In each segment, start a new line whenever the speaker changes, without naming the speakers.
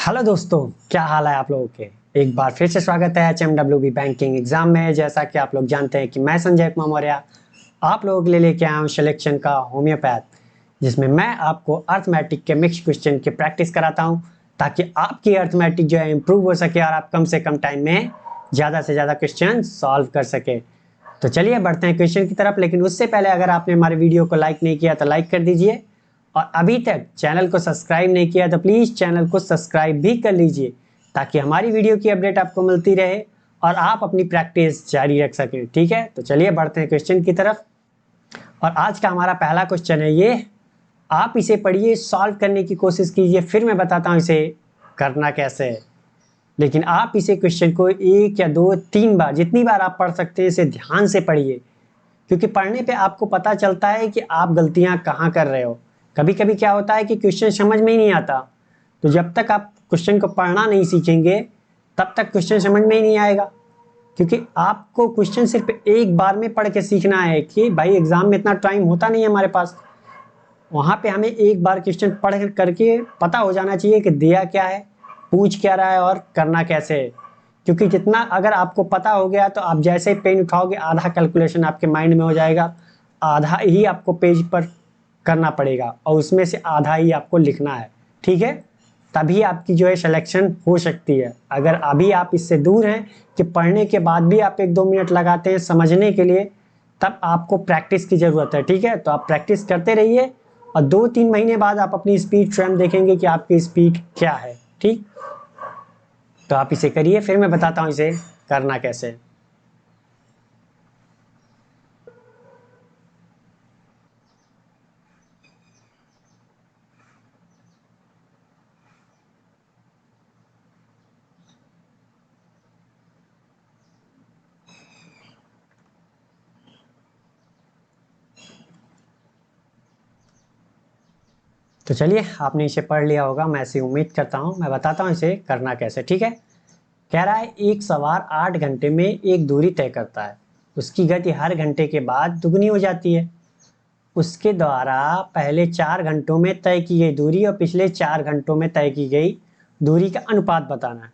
Hello दोस्तों, क्या हाल है आप लोगों के। एक बार फिर से स्वागत है HMWB बैंकिंग एग्जाम में। जैसा कि आप लोग जानते हैं कि मैं संजय कुमार मौर्य आप लोगों के लिए लेके आया हूँ सिलेक्शन का होम्योपैथ, जिसमें मैं आपको अर्थमेटिक के मिक्स क्वेश्चन की प्रैक्टिस कराता हूँ ताकि आपकी अर्थमेटिक जो है इम्प्रूव हो सके और आप कम से कम टाइम में ज़्यादा से ज़्यादा क्वेश्चन सॉल्व कर सके। तो चलिए बढ़ते हैं क्वेश्चन की तरफ, लेकिन उससे पहले अगर आपने हमारे वीडियो को लाइक नहीं किया तो लाइक कर दीजिए, और अभी तक चैनल को सब्सक्राइब नहीं किया तो प्लीज़ चैनल को सब्सक्राइब भी कर लीजिए ताकि हमारी वीडियो की अपडेट आपको मिलती रहे और आप अपनी प्रैक्टिस जारी रख सकें। ठीक है, तो चलिए बढ़ते हैं क्वेश्चन की तरफ। और आज का हमारा पहला क्वेश्चन है ये। आप इसे पढ़िए, सॉल्व करने की कोशिश कीजिए, फिर मैं बताता हूँ इसे करना कैसे है। लेकिन आप इसे क्वेश्चन को एक या दो तीन बार, जितनी बार आप पढ़ सकते हैं, इसे ध्यान से पढ़िए, क्योंकि पढ़ने पे आपको पता चलता है कि आप गलतियां कहाँ कर रहे हो। कभी कभी क्या होता है कि क्वेश्चन समझ में ही नहीं आता, तो जब तक आप क्वेश्चन को पढ़ना नहीं सीखेंगे तब तक क्वेश्चन समझ में ही नहीं आएगा। क्योंकि आपको क्वेश्चन सिर्फ एक बार में पढ़ के सीखना है कि भाई एग्जाम में इतना टाइम होता नहीं है हमारे पास। वहाँ पे हमें एक बार क्वेश्चन पढ़ करके पता हो जाना चाहिए कि दिया क्या है, पूछ क्या रहा है और करना कैसे है। क्योंकि जितना अगर आपको पता हो गया तो आप जैसे ही पेन उठाओगे आधा कैलकुलेशन आपके माइंड में हो जाएगा, आधा ही आपको पेज पर करना पड़ेगा और उसमें से आधा ही आपको लिखना है। ठीक है, तभी आपकी जो है सिलेक्शन हो सकती है। अगर अभी आप इससे दूर हैं कि पढ़ने के बाद भी आप एक दो मिनट लगाते हैं समझने के लिए, तब आपको प्रैक्टिस की ज़रूरत है। ठीक है, तो आप प्रैक्टिस करते रहिए और 2-3 महीने बाद आप अपनी स्पीड स्वयं देखेंगे कि आपकी स्पीड क्या है। ठीक, तो आप इसे करिए, फिर मैं बताता हूँ इसे करना कैसे। तो चलिए, आपने इसे पढ़ लिया होगा, मैं ऐसी उम्मीद करता हूँ। मैं बताता हूँ इसे करना कैसे। ठीक है, कह रहा है एक सवार 8 घंटे में एक दूरी तय करता है। उसकी गति हर घंटे के बाद दुगनी हो जाती है। उसके द्वारा पहले 4 घंटों में तय की गई दूरी और पिछले 4 घंटों में तय की गई दूरी का अनुपात बताना है।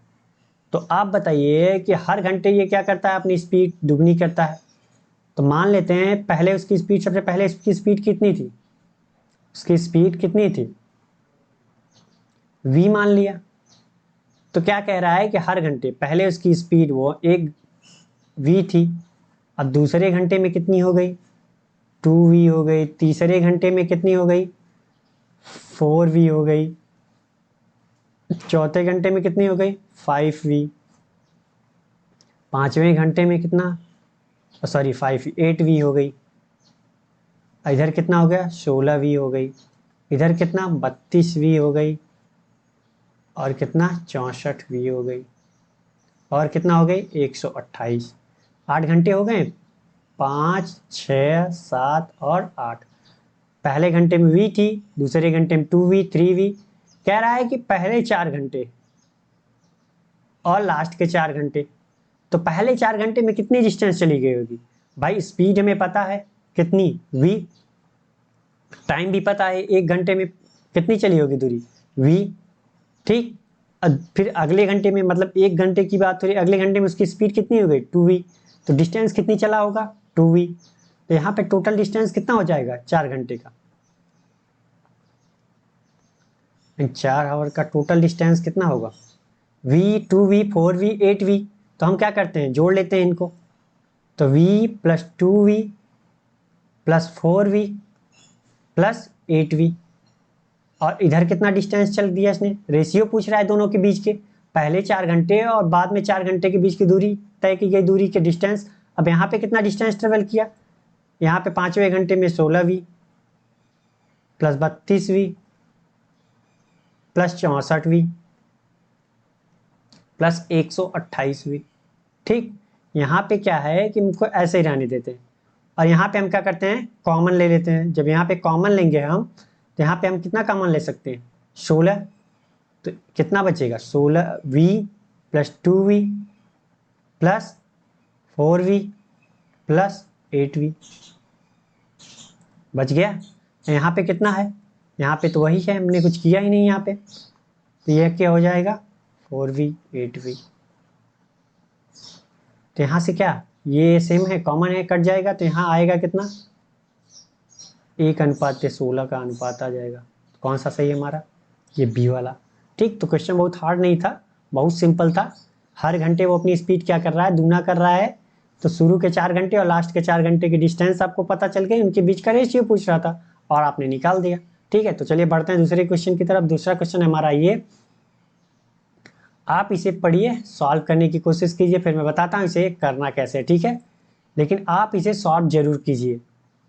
तो आप बताइए कि हर घंटे ये क्या करता है, अपनी स्पीड दुगनी करता है। तो मान लेते हैं पहले उसकी स्पीड, सबसे पहले उसकी स्पीड कितनी थी, उसकी स्पीड कितनी थी, v मान लिया। तो क्या कह रहा है कि हर घंटे पहले उसकी स्पीड वो एक v थी, अब दूसरे घंटे में कितनी हो गई, 2v हो गई। तीसरे घंटे में कितनी हो गई, 4v हो गई। चौथे घंटे में कितनी हो गई, 5v। पांचवें घंटे में कितना, सॉरी 5v, 8v हो गई। इधर कितना हो गया, 16v हो गई। इधर कितना, 32v हो गई। और कितना, 64v हो गई। और कितना हो गई, 128। 8 घंटे हो गए, 5, 6, 7 और 8। पहले घंटे में v थी, दूसरे घंटे में 2v, 3v। कह रहा है कि पहले 4 घंटे और लास्ट के 4 घंटे, तो पहले 4 घंटे में कितनी डिस्टेंस चली गई होगी। भाई स्पीड हमें पता है कितनी, v। टाइम भी पता है, 1 घंटे में कितनी चली होगी दूरी, v। ठीक, फिर अगले घंटे में, मतलब 1 घंटे की बात हो रही, अगले घंटे में उसकी स्पीड कितनी हो गई, 2v। तो डिस्टेंस कितनी चला होगा, 2v। तो यहाँ पे टोटल डिस्टेंस कितना हो जाएगा 4 घंटे का। 4 आवर का टोटल डिस्टेंस कितना होगा, v, 2v, 4v, 8v। तो हम क्या करते हैं, जोड़ लेते हैं इनको। तो v plus 2v plus 4v plus 8v। और इधर कितना डिस्टेंस चल दिया इसने, रेशियो पूछ रहा है दोनों के बीच के, पहले 4 घंटे और बाद में 4 घंटे के बीच की दूरी, तय की गई दूरी के डिस्टेंस। अब यहाँ पे कितना डिस्टेंस ट्रेवल किया, यहाँ पे पांचवें घंटे में 16v plus 32v plus 64v plus 128v। ठीक, यहाँ पे क्या है कि हमको ऐसे ही रहने देते हैं, और यहाँ पे हम क्या करते हैं, कॉमन ले लेते हैं। जब यहाँ पे कॉमन लेंगे हम, तो यहाँ पे हम कितना कॉमन ले सकते हैं, 16। तो कितना बचेगा, 16v plus 2v plus 4v plus 8v। बच गया। यहाँ पे कितना है, यहाँ पे तो वही है, हमने कुछ किया ही नहीं यहाँ पे। तो यह क्या हो जाएगा 4v 8v। तो यहाँ से क्या ये सेम है कॉमन है कट जाएगा तो यहाँ आएगा कितना 1:16 का अनुपात आ जाएगा। कौन सा सही है हमारा ये बी वाला। ठीक तो क्वेश्चन बहुत हार्ड नहीं था बहुत सिंपल था। हर घंटे वो अपनी स्पीड क्या कर रहा है दूना कर रहा है। तो शुरू के 4 घंटे और लास्ट के 4 घंटे की डिस्टेंस आपको पता चल गई उनके बीच का रेशियो पूछ रहा था और आपने निकाल दिया। ठीक है तो चलिए बढ़ते हैं दूसरे क्वेश्चन की तरफ। दूसरा क्वेश्चन हमारा ये आप इसे पढ़िए सॉल्व करने की कोशिश कीजिए फिर मैं बताता हूँ इसे करना कैसे। ठीक है लेकिन आप इसे सॉल्व जरूर कीजिए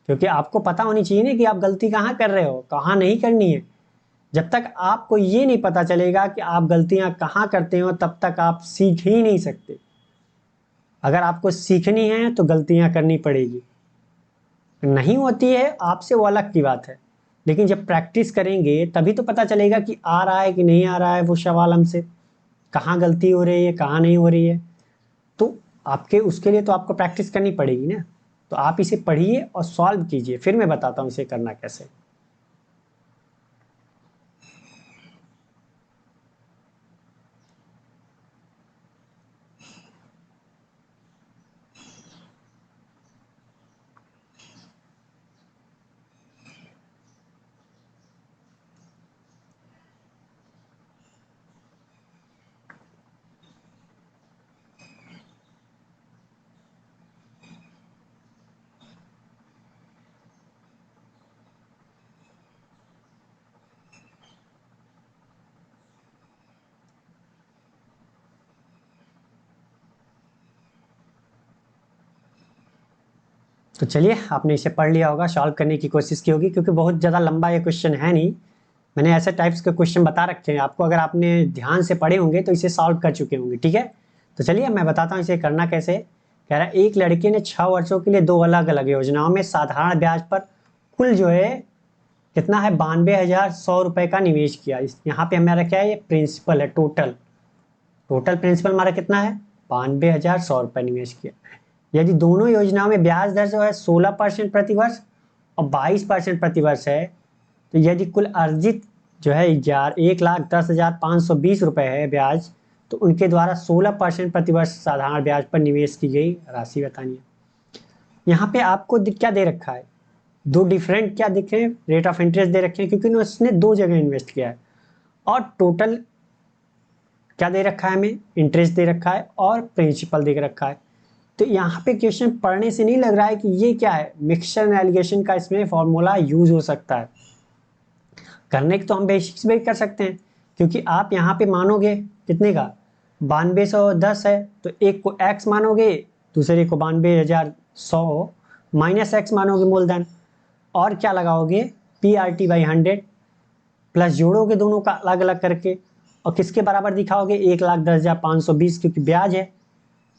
क्योंकि आपको पता होनी चाहिए ना कि आप गलती कहाँ कर रहे हो कहाँ नहीं करनी है। जब तक आपको ये नहीं पता चलेगा कि आप गलतियां कहाँ करते हो तब तक आप सीख ही नहीं सकते। अगर आपको सीखनी है तो गलतियां करनी पड़ेगी। नहीं होती है आपसे वो अलग की बात है लेकिन जब प्रैक्टिस करेंगे तभी तो पता चलेगा कि आ रहा है कि नहीं आ रहा है वो सवाल हमसे कहाँ गलती हो रही है कहाँ नहीं हो रही है। तो आपके उसके लिए तो आपको प्रैक्टिस करनी पड़ेगी ना। तो आप इसे पढ़िए और सॉल्व कीजिए फिर मैं बताता हूँ इसे करना कैसे। तो चलिए आपने इसे पढ़ लिया होगा सॉल्व करने की कोशिश की होगी क्योंकि बहुत ज़्यादा लंबा ये क्वेश्चन है नहीं। मैंने ऐसे टाइप्स के क्वेश्चन बता रखे हैं आपको अगर आपने ध्यान से पढ़े होंगे तो इसे सॉल्व कर चुके होंगे। ठीक है तो चलिए मैं बताता हूँ इसे करना कैसे। कह रहा है एक लड़के ने 6 वर्षों के लिए 2 अलग अलग योजनाओं में साधारण ब्याज पर कुल जो है कितना है 92,100 रुपए का निवेश किया। यहाँ पे हमारा क्या है ये प्रिंसिपल है टोटल। टोटल प्रिंसिपल हमारा कितना है 92,100 रुपए निवेश किया। यदि दोनों योजनाओं में ब्याज दर जो है 16% प्रति वर्ष और 22% प्रति वर्ष है तो यदि कुल अर्जित जो है 1,10,520 रुपए है ब्याज तो उनके द्वारा 16% प्रति वर्ष साधारण ब्याज पर निवेश की गई राशि बतानी है। यहाँ पे आपको क्या दे रखा है दो डिफरेंट क्या दिख रहे हैं रेट ऑफ इंटरेस्ट दे रखे हैं क्योंकि उसने दो जगह इन्वेस्ट किया है। और टोटल क्या दे रखा है हमें इंटरेस्ट दे रखा है और प्रिंसिपल दे रखा है। तो यहाँ पे क्वेश्चन पढ़ने से नहीं लग रहा है कि ये क्या है मिक्सचर एलिगेशन का इसमें फॉर्मूला यूज हो सकता है। करने के तो हम बेसिक्स भी कर सकते हैं क्योंकि आप यहाँ पे मानोगे कितने का 9210 है तो एक को x मानोगे दूसरे को 92,100 माइनस एक्स मानोगे मूलधन और क्या लगाओगे PRT/100 प्लस जोड़ोगे दोनों का अलग अलग करके और किसके बराबर दिखाओगे 1,10,520 क्योंकि ब्याज है।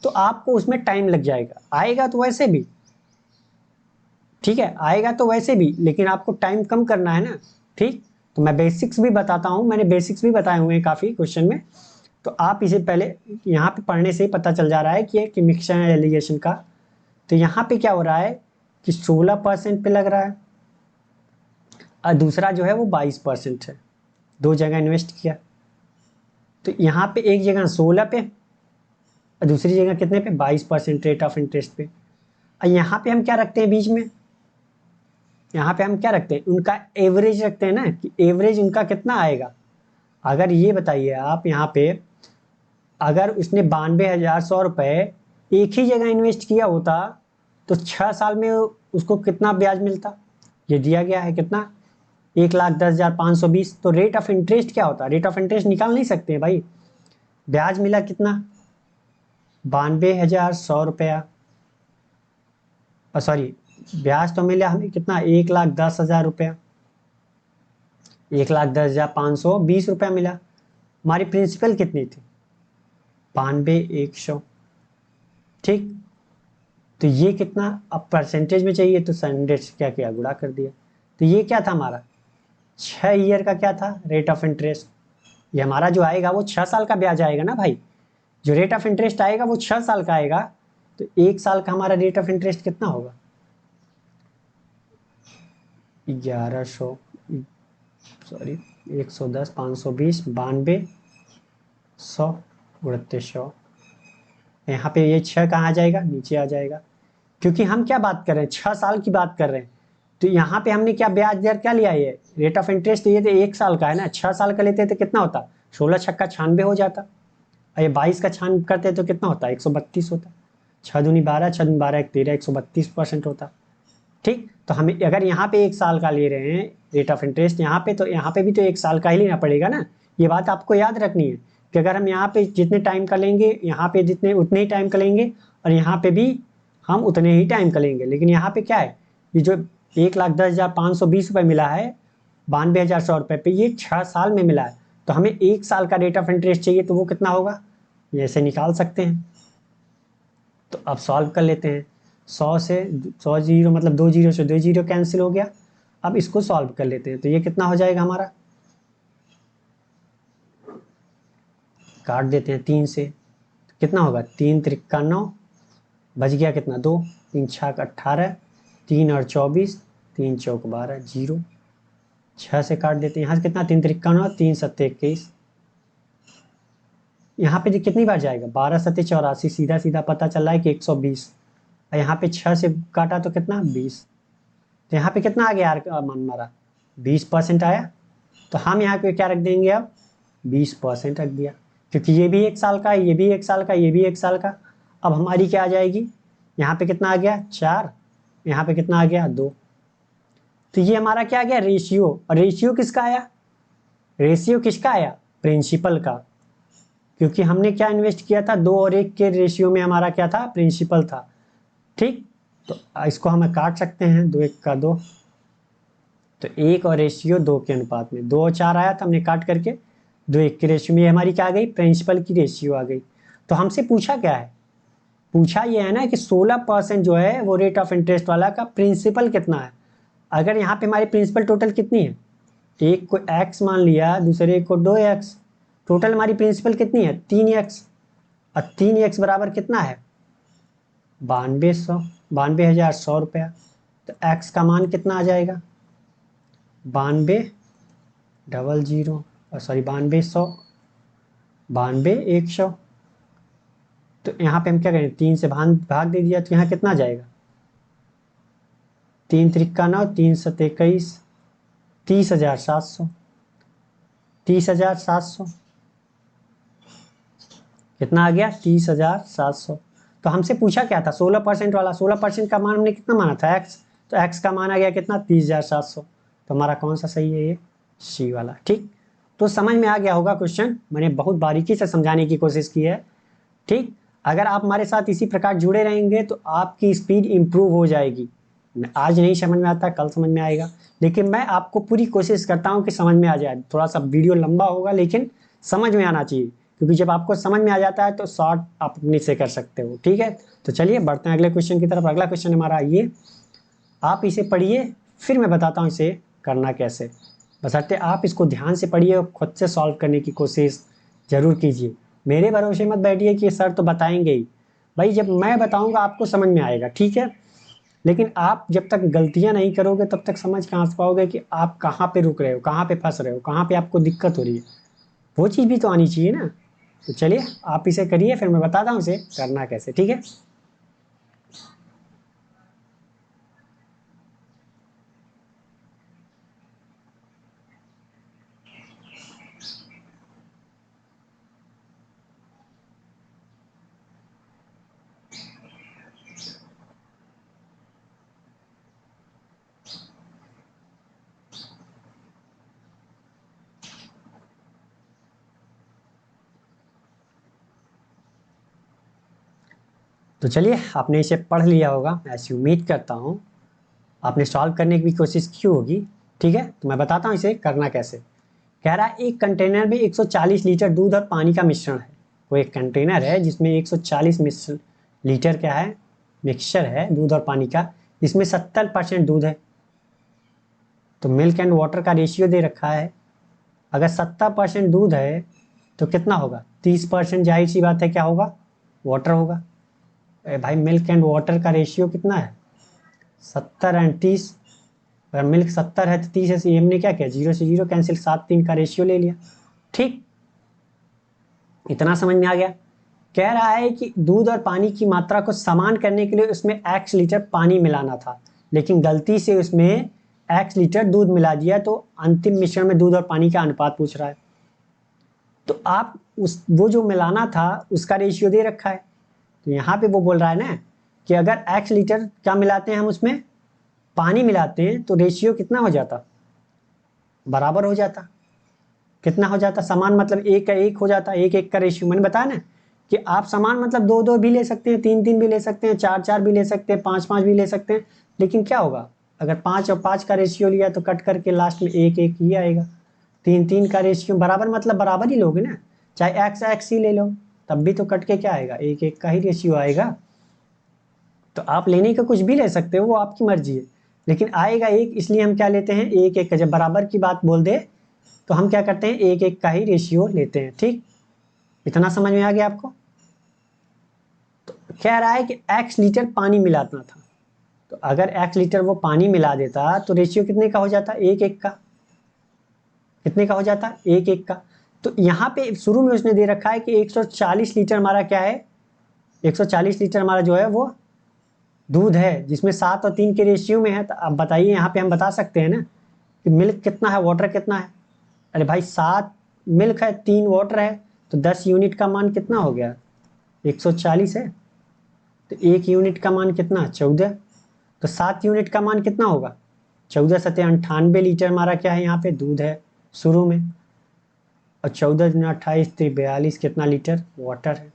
तो आपको उसमें टाइम लग जाएगा आएगा तो वैसे भी ठीक है आएगा तो वैसे भी लेकिन आपको टाइम कम करना है ना। ठीक तो मैं बेसिक्स भी बताता हूँ मैंने बेसिक्स भी बताए हुए हैं काफ़ी क्वेश्चन में। तो आप इसे पहले यहाँ पे पढ़ने से ही पता चल जा रहा है कि मिक्सचर एलिगेशन का। तो यहाँ पे क्या हो रहा है कि 16% पे लग रहा है और दूसरा जो है वो 22% है। दो जगह इन्वेस्ट किया तो यहाँ पे एक जगह 16 पे और दूसरी जगह कितने पे 22% रेट ऑफ इंटरेस्ट पे। और यहाँ पे हम क्या रखते हैं बीच में यहाँ पे हम क्या रखते हैं उनका एवरेज रखते हैं ना कि एवरेज उनका कितना आएगा। अगर ये बताइए आप यहाँ पे अगर उसने 92,100 रुपए एक ही जगह इन्वेस्ट किया होता तो 6 साल में उसको कितना ब्याज मिलता। ये दिया गया है कितना 1,10,520। तो रेट ऑफ इंटरेस्ट क्या होता रेट ऑफ इंटरेस्ट निकाल नहीं सकते भाई। ब्याज मिला कितना 92,100 रुपया सॉरी ब्याज तो मिला हमें कितना 1,10,000 रुपया 1,10,520 रुपया मिला। हमारी प्रिंसिपल कितनी थी 92,100। ठीक तो ये कितना अब परसेंटेज में चाहिए तो 100 से क्या किया गुणा कर दिया। तो ये क्या था हमारा 6 ईयर का क्या था रेट ऑफ इंटरेस्ट। ये हमारा जो आएगा वो 6 साल का ब्याज आएगा ना भाई। जो रेट ऑफ इंटरेस्ट आएगा वो 6 साल का आएगा। तो 1 साल का हमारा रेट ऑफ इंटरेस्ट कितना होगा 1100 सॉरी 110, 520, 92, 100, 3800। यहाँ पे ये 6 कहाँ आ जाएगा, नीचे आ जाएगा, क्योंकि हम क्या बात कर रहे हैं, 6 साल की बात कर रहे हैं। तो यहाँ पे हमने क्या ब्याज दर क्या लिया, ये रेट ऑफ इंटरेस्ट, ये तो 1 साल का है ना, 6 साल का लेते तो कितना होता, 16 छक्का 96 हो जाता, और ये 22 का छान करते तो कितना होता, 132 होता। 6 दूनी 12, 6 दूनी 12, 13, 132% होता। ठीक, तो हमें अगर यहाँ पे 1 साल का ले रहे हैं रेट ऑफ इंटरेस्ट यहाँ पे, तो यहाँ पे भी तो 1 साल का ही लेना पड़ेगा ना। ये बात आपको याद रखनी है कि अगर हम यहाँ पे जितने टाइम का लेंगे, यहाँ पे जितने उतने ही टाइम का लेंगे, और यहाँ पे भी हम उतने ही टाइम का लेंगे। लेकिन यहाँ पे क्या है, ये जो 1,10,520 रुपये मिला है 92,100 रुपये पे, ये 6 साल में मिला है। तो हमें 1 साल का रेट ऑफ इंटरेस्ट चाहिए, तो वो कितना होगा, ये ऐसे निकाल सकते हैं। तो अब सॉल्व कर लेते हैं। 100 से 100 जीरो मतलब 2 जीरो से 2 जीरो कैंसिल हो गया। अब इसको सॉल्व कर लेते हैं, तो ये कितना हो जाएगा हमारा, काट देते हैं 3 से, तो कितना होगा, 3 त्रिक्का 9, बच गया कितना 2, 3 छक 18, 3 और 24, 3 चौक 12, जीरो। 6 से काट देते हैं, यहाँ से कितना, 3 त्रिक्का 9, 3 सत्ते 21। यहाँ पे कितनी बार जाएगा, 12 सत्ते 84, सीधा सीधा पता चल रहा है कि 120। और यहाँ पे 6 से काटा तो कितना 20। तो यहाँ पे कितना आ गया यार मन मारा, 20% आया। तो हम यहाँ पे क्या रख देंगे, अब 20% रख दिया, क्योंकि ये भी 1 साल का है, ये भी 1 साल का, ये भी 1 साल का। अब हमारी क्या आ जाएगी, यहाँ पे कितना आ गया 4, यहाँ पे कितना आ गया 2। तो ये हमारा क्या आ गया, रेशियो। और रेशियो किसका आया, रेशियो किसका आया, प्रिंसिपल का, क्योंकि हमने क्या इन्वेस्ट किया था, 2 और 1 के रेशियो में हमारा क्या था, प्रिंसिपल था। ठीक, तो इसको हम काट सकते हैं, 2 1 का 2, तो 1 और रेशियो 2 के अनुपात में, 2 और 4 आया था, हमने काट करके 2 1 के रेशियो में, हमारी क्या आ गई, प्रिंसिपल की रेशियो आ गई। तो हमसे पूछा क्या है, पूछा ये है ना कि 16% जो है वो रेट ऑफ इंटरेस्ट वाला का प्रिंसिपल कितना है। अगर यहाँ पे हमारी प्रिंसिपल टोटल कितनी है, एक को x मान लिया, दूसरे को 2x, टोटल हमारी प्रिंसिपल कितनी है 3x, और 3x बराबर कितना है 9200, 92,100 रुपया। तो x का मान कितना आ जाएगा 92,000, सॉरी 9200, 92,100। तो यहाँ पे हम क्या करें, 3 से भाग दे दिया, तो यहाँ कितना आ जाएगा, 3 त्रिक्का 9, 3 सत्ते 21, 30,700, 30,700 कितना आ गया 30,700। तो हमसे पूछा क्या था 16% वाला, 16% का मान हमने कितना माना था x, तो x का मान आ गया कितना 30,700। तो हमारा कौन सा सही है, ये सी वाला। ठीक, तो समझ में आ गया होगा क्वेश्चन, मैंने बहुत बारीकी से समझाने की कोशिश की है। ठीक, अगर आप हमारे साथ इसी प्रकार जुड़े रहेंगे तो आपकी स्पीड इंप्रूव हो जाएगी। आज नहीं समझ में आता, कल समझ में आएगा, लेकिन मैं आपको पूरी कोशिश करता हूँ कि समझ में आ जाए। थोड़ा सा वीडियो लंबा होगा लेकिन समझ में आना चाहिए, क्योंकि जब आपको समझ में आ जाता है तो शॉर्ट आप अपने से कर सकते हो। ठीक है, तो चलिए बढ़ते हैं अगले क्वेश्चन की तरफ। अगला क्वेश्चन हमारा ये, आप इसे पढ़िए फिर मैं बताता हूँ इसे करना कैसे। बशर्ते आप इसको ध्यान से पढ़िए और खुद से सॉल्व करने की कोशिश जरूर कीजिए। मेरे भरोसे मत बैठिए कि सर तो बताएंगे ही, भाई जब मैं बताऊंगा आपको समझ में आएगा। ठीक है, लेकिन आप जब तक गलतियां नहीं करोगे तब तक समझ कहाँ से पाओगे कि आप कहाँ पे रुक रहे हो, कहाँ पे फंस रहे हो, कहाँ पे आपको दिक्कत हो रही है, वो चीज़ भी तो आनी चाहिए ना। तो चलिए आप इसे करिए फिर मैं बताता हूँ इसे करना कैसे। ठीक है, तो चलिए आपने इसे पढ़ लिया होगा, ऐसी उम्मीद करता हूँ। आपने सॉल्व करने की भी कोशिश की होगी। ठीक है, तो मैं बताता हूँ इसे करना कैसे। कह रहा है एक कंटेनर में 140 लीटर दूध और पानी का मिश्रण है। वो एक कंटेनर है जिसमें 140 लीटर क्या है, मिक्सचर है दूध और पानी का, जिसमें 70% दूध है। तो मिल्क एंड वाटर का रेशियो दे रखा है। अगर 70% दूध है तो कितना होगा, 30% जाहिर सी बात है क्या होगा, वाटर होगा। भाई मिल्क एंड वाटर का रेशियो कितना है 70 एंड 30, अगर मिल्क 70 है तो 30 है, तो हमने क्या किया, 0 से 0 कैंसिल, 7:3 का रेशियो ले लिया। ठीक, इतना समझ में आ गया। कह रहा है कि दूध और पानी की मात्रा को समान करने के लिए उसमें x लीटर पानी मिलाना था, लेकिन गलती से उसमें x लीटर दूध मिला दिया, तो अंतिम मिश्रण में दूध और पानी का अनुपात पूछ रहा है। तो आप वो जो मिलाना था उसका रेशियो दे रखा है, तो यहाँ पे वो बोल रहा है ना कि अगर x लीटर क्या मिलाते हैं हम, उसमें पानी मिलाते हैं, तो रेशियो कितना हो जाता, बराबर हो जाता। कितना हो जाता, समान मतलब 1 का 1 हो जाता, 1-1 का रेशियो। मैंने बताया ना कि आप समान मतलब 2-2 भी ले सकते हैं, 3-3 भी ले सकते हैं, 4-4 भी ले सकते हैं, 5-5 भी ले सकते हैं। लेकिन क्या होगा, अगर 5 और 5 का रेशियो लिया तो कट करके लास्ट में 1-1 ही आएगा। 3-3 का रेशियो बराबर मतलब बराबर ही लोगे ना, चाहे एक्स एक्स ही ले लो, तब भी तो कट के क्या आएगा, 1-1 का ही रेशियो आएगा। तो आप लेने का कुछ भी ले सकते हो, वो आपकी मर्जी है, लेकिन आएगा 1, इसलिए हम क्या लेते हैं, 1-1 का। जब बराबर की बात बोल दे तो हम क्या करते हैं, 1-1 का ही रेशियो लेते हैं। ठीक, इतना समझ में आ गया आपको। तो कह रहा है कि x लीटर पानी मिलाना था, तो अगर x लीटर वो पानी मिला देता तो रेशियो कितने का हो जाता, 1-1 का। कितने का हो जाता, 1-1 का। तो यहाँ पे शुरू में उसने दे रखा है कि 140 लीटर हमारा क्या है, 140 लीटर हमारा जो है वो दूध है, जिसमें 7 और 3 के रेशियो में है। तो अब बताइए, यहाँ पे हम बता सकते हैं ना कि मिल्क कितना है, वाटर कितना है। अरे भाई, 7 मिल्क है, 3 वाटर है, तो 10 यूनिट का मान कितना हो गया, 140 है। तो 1 यूनिट का मान कितना, 14। तो 7 यूनिट का मान कितना होगा, 14×7 = 98 लीटर हमारा क्या है, यहाँ पे दूध है शुरू में। और 14×28 = 42, कितना लीटर वाटर है।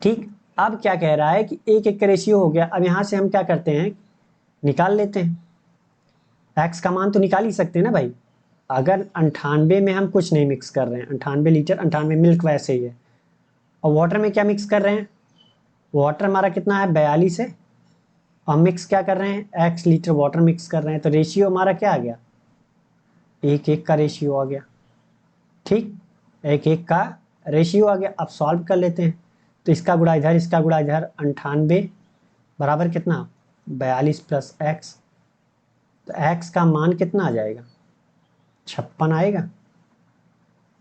ठीक, अब क्या कह रहा है कि 1-1 का रेशियो हो गया। अब यहाँ से हम क्या करते हैं, निकाल लेते हैं। एक्स का मान तो निकाल ही सकते हैं ना भाई। अगर 98 में हम कुछ नहीं मिक्स कर रहे हैं, 98 लीटर, 98 मिल्क वैसे ही है, और वाटर में क्या मिक्स कर रहे हैं, वाटर हमारा कितना है, 42 है, और मिक्स क्या कर रहे हैं, x लीटर वाटर मिक्स कर रहे हैं, तो रेशियो हमारा क्या आ गया, 1-1 का रेशियो आ गया। ठीक, 1-1 का रेशियो आ गया। अब सॉल्व कर लेते हैं, तो इसका गुणा इधर, इसका गुणा इधर, 98 बराबर कितना, 42 + x। तो x का मान कितना आ जाएगा, 56 आएगा।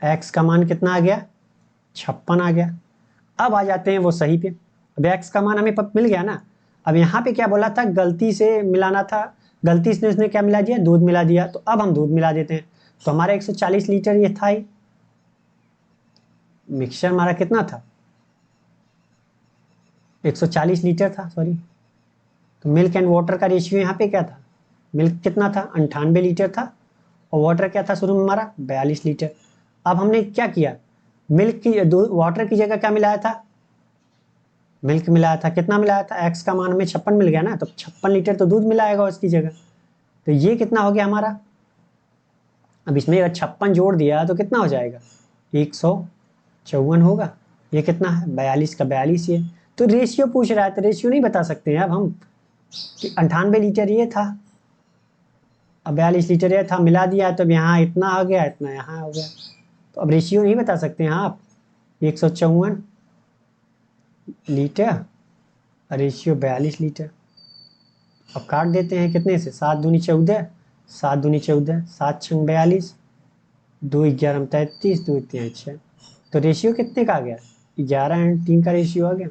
x का मान कितना आ गया, 56 आ गया। अब आ जाते हैं वो सही पे। अब x का मान हमें मिल गया ना। अब यहाँ पे क्या बोला था, गलती से मिलाना था, गलती से उसने क्या मिला दिया, दूध मिला दिया। तो अब हम दूध मिला देते हैं, तो हमारा 140 लीटर ये था ही, मिक्सचर हमारा कितना था, 140 लीटर था, सॉरी। तो मिल्क एंड वाटर का रेशियो यहाँ पे क्या था, मिल्क कितना था, 98 लीटर था, और वाटर क्या था शुरू में हमारा, 42 लीटर। अब हमने क्या किया, मिल्क की वाटर की जगह क्या मिलाया था, मिल्क मिलाया था। कितना मिलाया था, एक्स का मान हमें 56 मिल गया ना, तो 56 लीटर तो दूध मिलाएगा उसकी जगह। तो ये कितना हो गया हमारा, अब इसमें अगर 56 जोड़ दिया तो कितना हो जाएगा, 154 होगा। ये कितना है, 42 का 42 ये। तो रेशियो पूछ रहा है, तो रेशियो नहीं बता सकते हैं अब हम कि 98 लीटर ये था, अब 42 लीटर ये था, मिला दिया तो अब यहाँ इतना आ गया, इतना यहाँ हो गया। तो अब रेशियो नहीं बता सकते हैं आप, 154 लीटर, रेशियो 42 लीटर। अब काट देते हैं कितने से, 7×2 = 14, 7×2 = 14, 7×6 = 42, 2×11 = 33, 2×3 = 6। तो रेशियो कितने का आ गया, 11:3 का रेशियो आ गया।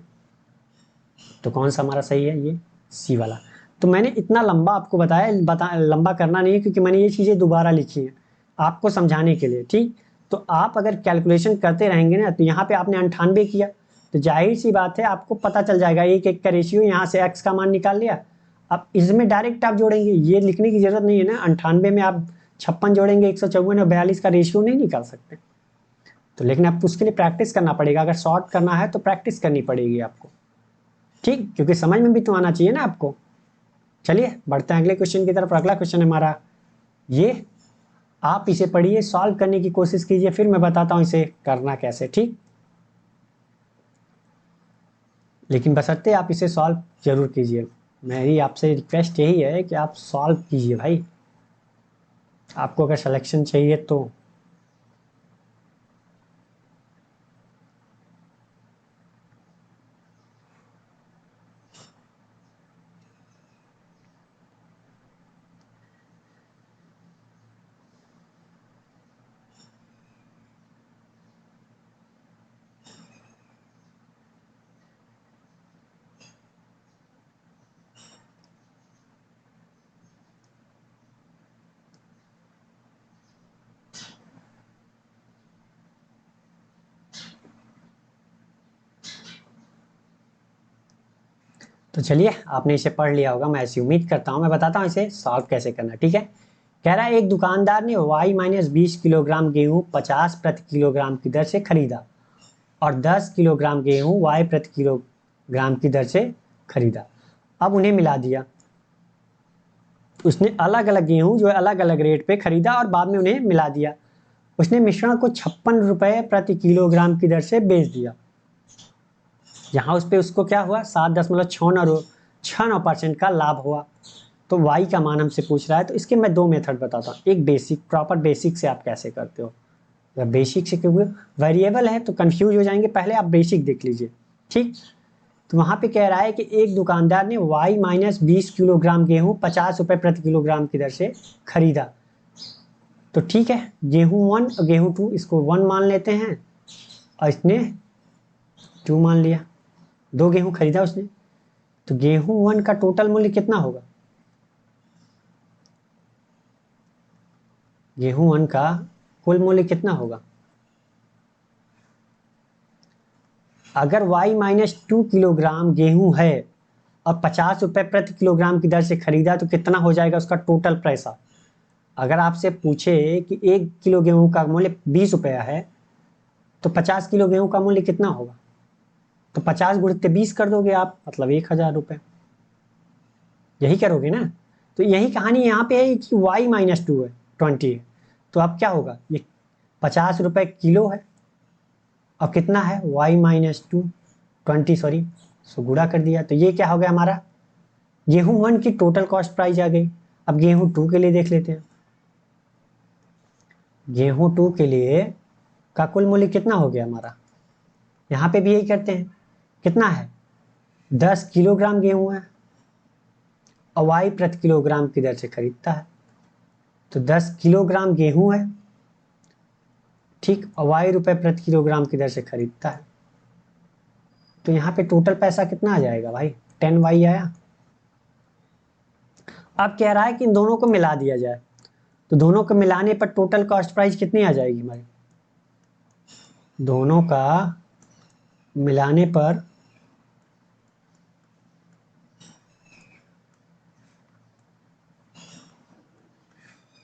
तो कौन सा हमारा सही है, ये सी वाला। तो मैंने इतना लंबा आपको बताया, लंबा करना नहीं है, क्योंकि मैंने ये चीज़ें दोबारा लिखी हैं आपको समझाने के लिए। ठीक, तो आप अगर कैलकुलेशन करते रहेंगे ना, तो यहाँ पे आपने 98 किया, तो जाहिर सी बात है आपको पता चल जाएगा 1-1 का रेशियो, यहाँ से x का मान निकाल लिया। अब इसमें डायरेक्ट आप जोड़ेंगे, ये लिखने की जरूरत नहीं है ना, 98 में आप 56 जोड़ेंगे, 154 और 42 का रेशियो नहीं निकाल सकते। तो लेकिन आपको उसके लिए प्रैक्टिस करना पड़ेगा, अगर शॉर्ट करना है तो प्रैक्टिस करनी पड़ेगी आपको। ठीक, क्योंकि समझ में भी तो आना चाहिए ना आपको। चलिए बढ़ते हैं अगले क्वेश्चन की तरफ। अगला क्वेश्चन है हमारा ये, आप इसे पढ़िए, सॉल्व करने की कोशिश कीजिए, फिर मैं बताता हूं इसे करना कैसे। ठीक, लेकिन बशर्ते आप इसे सॉल्व जरूर कीजिए। मेरी आपसे रिक्वेस्ट यही है कि आप सॉल्व कीजिए भाई, आपको अगर सिलेक्शन चाहिए तो। तो चलिए, आपने इसे पढ़ लिया होगा, मैं ऐसी उम्मीद करता हूँ। मैं बताता हूँ इसे सॉल्व कैसे करना, ठीक है। कह रहा है एक दुकानदार ने y-20 किलोग्राम गेहूं 50 प्रति किलोग्राम की दर से खरीदा और 10 किलोग्राम गेहूं y प्रति किलोग्राम की दर से खरीदा। अब उन्हें मिला दिया। उसने अलग अलग गेहूं जो है अलग अलग रेट पे खरीदा और बाद में उन्हें मिला दिया। उसने मिश्रण को 56 रुपए प्रति किलोग्राम की दर से बेच दिया। यहाँ उस पर उसको क्या हुआ, 7.69% का लाभ हुआ। तो y का मान हमसे पूछ रहा है, तो इसके मैं दो मेथड बताता हूँ। एक बेसिक, प्रॉपर बेसिक से आप कैसे करते हो, या बेसिक से, क्योंकि वेरिएबल है तो कंफ्यूज हो जाएंगे, पहले आप बेसिक देख लीजिए, ठीक। तो वहां पे कह रहा है कि एक दुकानदार ने y-20 किलोग्राम गेहूं 50 रुपए प्रति किलोग्राम की दर से खरीदा। तो ठीक है, गेहूं 1 और गेहूं 2, इसको 1 मान लेते हैं और इसने 2 मान लिया। दो गेहूं खरीदा उसने, तो गेहूं 1 का टोटल मूल्य कितना होगा, गेहूं 1 का कुल मूल्य कितना होगा। अगर y-2 किलोग्राम गेहूं है और 50 रुपए प्रति किलोग्राम की दर से खरीदा, तो कितना हो जाएगा उसका टोटल पैसा। अगर आपसे पूछे कि 1 किलो गेहूं का मूल्य 20 रुपया है, तो 50 किलो गेहूं का मूल्य कितना होगा, तो 50 गुणित 20 कर दोगे आप, मतलब 1000 रुपये। यही करोगे ना। तो यही कहानी यहाँ पे है कि y-2 है, 20 है, तो अब क्या होगा, ये 50 रुपए किलो है और कितना है y-2, 20 सॉरी, सो गुणा कर दिया। तो ये क्या हो गया हमारा, गेहूं 1 की टोटल कॉस्ट प्राइस आ गई। अब गेहूं 2 के लिए देख लेते हैं। गेहूं 2 के लिए का कुल मूल्य कितना हो गया हमारा, यहाँ पे भी यही करते हैं। कितना है, 10 किलोग्राम गेहूं है और y प्रति किलोग्राम की दर से खरीदता है। तो 10 किलोग्राम गेहूं है, ठीक, और y रुपए प्रति किलोग्राम की दर से खरीदता है। तो यहाँ पे टोटल पैसा कितना आ जाएगा भाई, 10y आया। अब कह रहा है कि इन दोनों को मिला दिया जाए, तो दोनों को मिलाने पर टोटल कॉस्ट प्राइस कितनी आ जाएगी हमारी, दोनों का मिलाने पर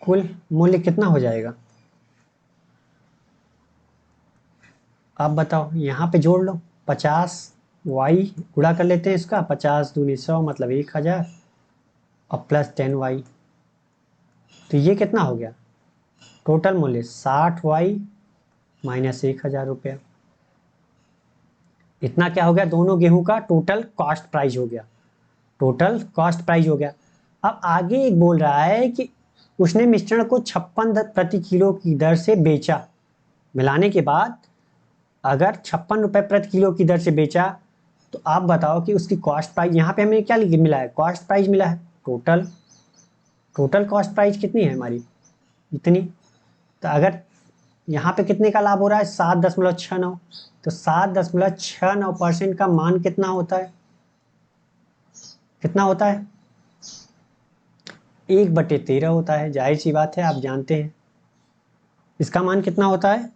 कुल मूल्य कितना हो जाएगा, आप बताओ। यहाँ पे जोड़ लो, 50y गुणा कर लेते हैं इसका, 50 दूनी 100 मतलब 1000 और प्लस 10y। तो ये कितना हो गया, टोटल मूल्य 60y माइनस 1000 रुपया। इतना क्या हो गया, दोनों गेहूं का टोटल कॉस्ट प्राइस हो गया, टोटल कॉस्ट प्राइस हो गया। अब आगे एक बोल रहा है कि उसने मिश्रण को 56 प्रति किलो की दर से बेचा। मिलाने के बाद अगर 56 रुपए प्रति किलो की दर से बेचा, तो आप बताओ कि उसकी कॉस्ट प्राइस, यहाँ पे हमें क्या मिला है, कॉस्ट प्राइस मिला है, टोटल टोटल कॉस्ट प्राइस कितनी है हमारी, इतनी। तो अगर यहाँ पे कितने का लाभ हो रहा है, 7.69, तो 7.69% का मान कितना होता है, कितना होता है, 1/13 होता है। जाहिर सी बात है, आप जानते हैं इसका मान कितना होता है,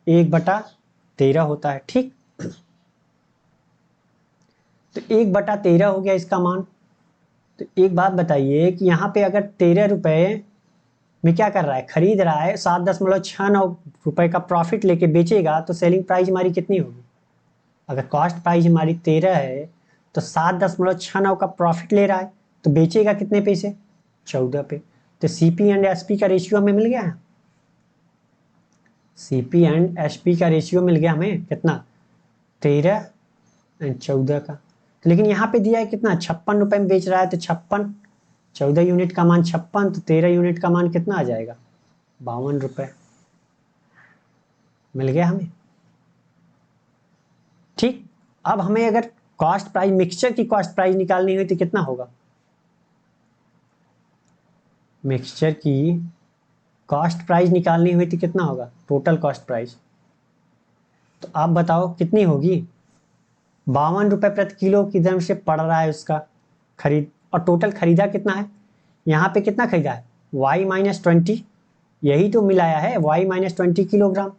1/13 होता है, ठीक। तो 1/13 हो गया इसका मान। तो एक बात बताइए कि यहाँ पे अगर 13 रुपए में क्या कर रहा है, खरीद रहा है, 7.69 रुपए का प्रॉफिट लेके बेचेगा, तो सेलिंग प्राइस हमारी कितनी होगी। अगर कॉस्ट प्राइस हमारी 13 है, तो 7.69 का प्रॉफिट ले रहा है, तो बेचेगा कितने पे से, 14 पे। तो सीपी एंड एसपी का रेशियो हमें मिल गया है, सीपी एंड एसपी का रेशियो मिल गया हमें कितना, 13 एंड 14 का। तो लेकिन यहाँ पे दिया है कितना, 56 रुपए में बेच रहा है, तो 56, 14 यूनिट का मान 56, तो 13 यूनिट का मान कितना आ जाएगा, 52 रुपए। मिल गया हमें, ठीक। अब हमें अगर कॉस्ट प्राइस, मिक्सचर की कॉस्ट प्राइस निकालनी हुई तो कितना होगा, मिक्सचर की कॉस्ट प्राइस निकालनी हुई तो कितना होगा, टोटल कॉस्ट प्राइस। तो आप बताओ कितनी होगी, 52 रुपए प्रति किलो की दर से पड़ रहा है उसका खरीद, और टोटल खरीदा कितना है, यहाँ पे कितना खरीदा है, y-20, यही तो मिलाया है, y-20 किलोग्राम,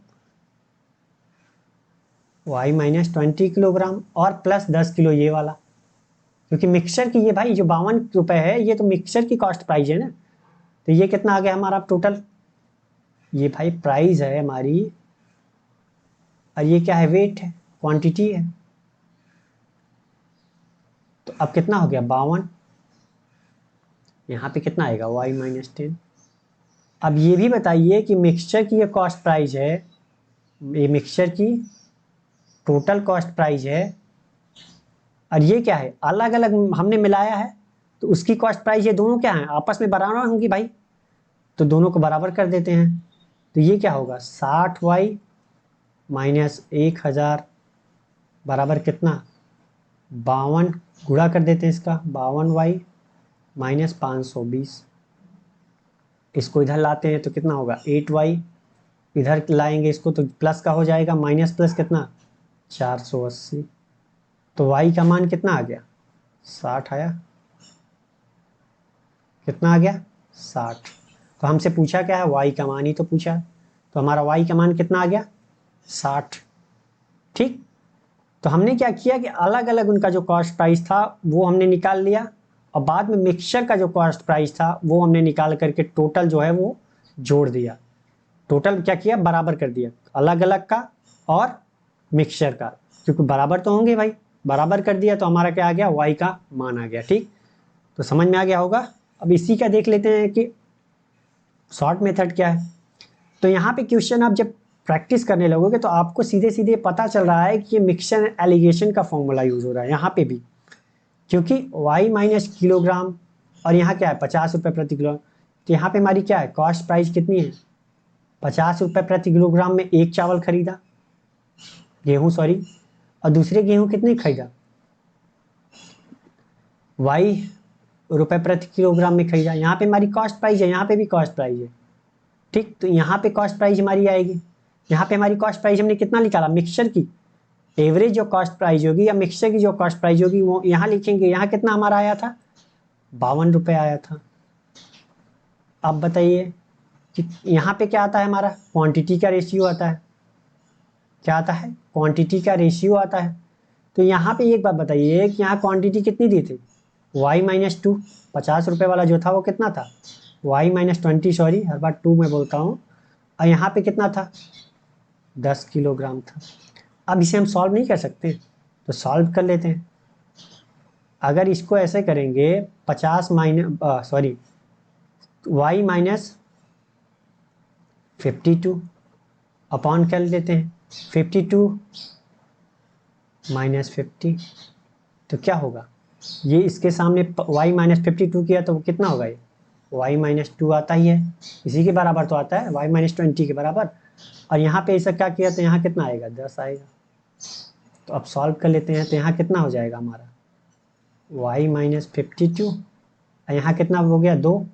y-20 किलोग्राम और प्लस 10 किलो ये वाला। क्योंकि मिक्सचर की ये भाई जो 52 रुपए है ये तो मिक्सचर की कॉस्ट प्राइस है ना। तो ये कितना आ गया हमारा टोटल, ये भाई प्राइस है हमारी, और ये क्या है, वेट है, क्वांटिटी है। तो अब कितना हो गया 52, यहाँ पे कितना आएगा y-10। अब ये भी बताइए कि मिक्सचर की ये कॉस्ट प्राइस है, ये मिक्सचर की टोटल कॉस्ट प्राइस है, और ये क्या है, अलग अलग हमने मिलाया है, तो उसकी कॉस्ट प्राइस, ये दोनों क्या है, आपस में बराबर होंगी भाई, तो दोनों को बराबर कर देते हैं। तो ये क्या होगा 60y माइनस 1000 बराबर कितना 52, गुणा कर देते हैं इसका 52y माइनस 520, इसको इधर लाते हैं तो कितना होगा 8y, इधर लाएंगे इसको तो प्लस का हो जाएगा, माइनस प्लस कितना 480। तो y का मान कितना आ गया 60 आया, कितना आ गया 60। तो हमसे पूछा क्या है, y का मान ही तो पूछा, तो हमारा y का मान कितना आ गया 60। ठीक, तो हमने क्या किया कि अलग अलग उनका जो कॉस्ट प्राइस था वो हमने निकाल लिया, और बाद में मिक्सचर का जो कॉस्ट प्राइस था वो हमने निकाल करके टोटल जो है वो जोड़ दिया, टोटल क्या किया बराबर कर दिया अलग अलग का और मिक्सचर का, क्योंकि बराबर तो होंगे भाई, बराबर कर दिया तो हमारा क्या आ गया y का मान आ गया। ठीक, तो समझ में आ गया होगा। अब इसी का देख लेते हैं कि शॉर्ट मेथड क्या है। तो यहाँ पे क्वेश्चन आप जब प्रैक्टिस करने लगोगे तो आपको सीधे सीधे पता चल रहा है कि ये मिक्सचर एलिगेशन का फॉर्मूला यूज हो रहा है यहाँ पे भी, क्योंकि y माइनस किलोग्राम और यहाँ क्या है 50 रुपये प्रति किलो, तो यहाँ पे हमारी क्या है कॉस्ट प्राइस कितनी है 50 रुपये प्रति किलोग्राम में एक चावल खरीदा, गेहूं सॉरी, और दूसरे गेहूं कितने खरीदा y रुपये प्रति किलोग्राम में खरीदा। यहाँ पे हमारी कॉस्ट प्राइस है, यहाँ पे भी कॉस्ट प्राइस है। ठीक, तो यहाँ पे कॉस्ट प्राइस हमारी आएगी, यहाँ पे हमारी कॉस्ट प्राइस हमने कितना निकाला मिक्सचर की एवरेज जो कॉस्ट प्राइस होगी या मिक्सचर की जो कॉस्ट प्राइस होगी वो यहाँ लिखेंगे, यहाँ कितना हमारा आया था 52 रुपये आया था। अब बताइए कि यहाँ पे क्या आता है हमारा क्वांटिटी का रेशियो आता है, क्या आता है क्वांटिटी का रेशियो आता है। तो यहाँ पे एक बात बताइए कि यहाँ क्वांटिटी कितनी दी थी y-2, 50 रुपये वाला जो था वो कितना था y-20, सॉरी हर बार 2 में बोलता हूँ, और यहाँ पे कितना था 10 किलोग्राम था। अब इसे हम सॉल्व नहीं कर सकते, तो सॉल्व कर लेते हैं। अगर इसको ऐसे करेंगे 50 माइनस सॉरी y-52 अपॉन कर लेते हैं 52 माइनस 50, तो क्या होगा ये इसके सामने y-52 किया तो वो कितना होगा ये y-2 आता ही है, इसी के बराबर तो आता है y-20 के बराबर, और यहाँ पे ऐसा क्या किया तो यहाँ कितना आएगा 10 आएगा। तो अब सॉल्व कर लेते हैं, तो यहाँ कितना हो जाएगा हमारा y-52, और यहाँ कितना हो गया 2,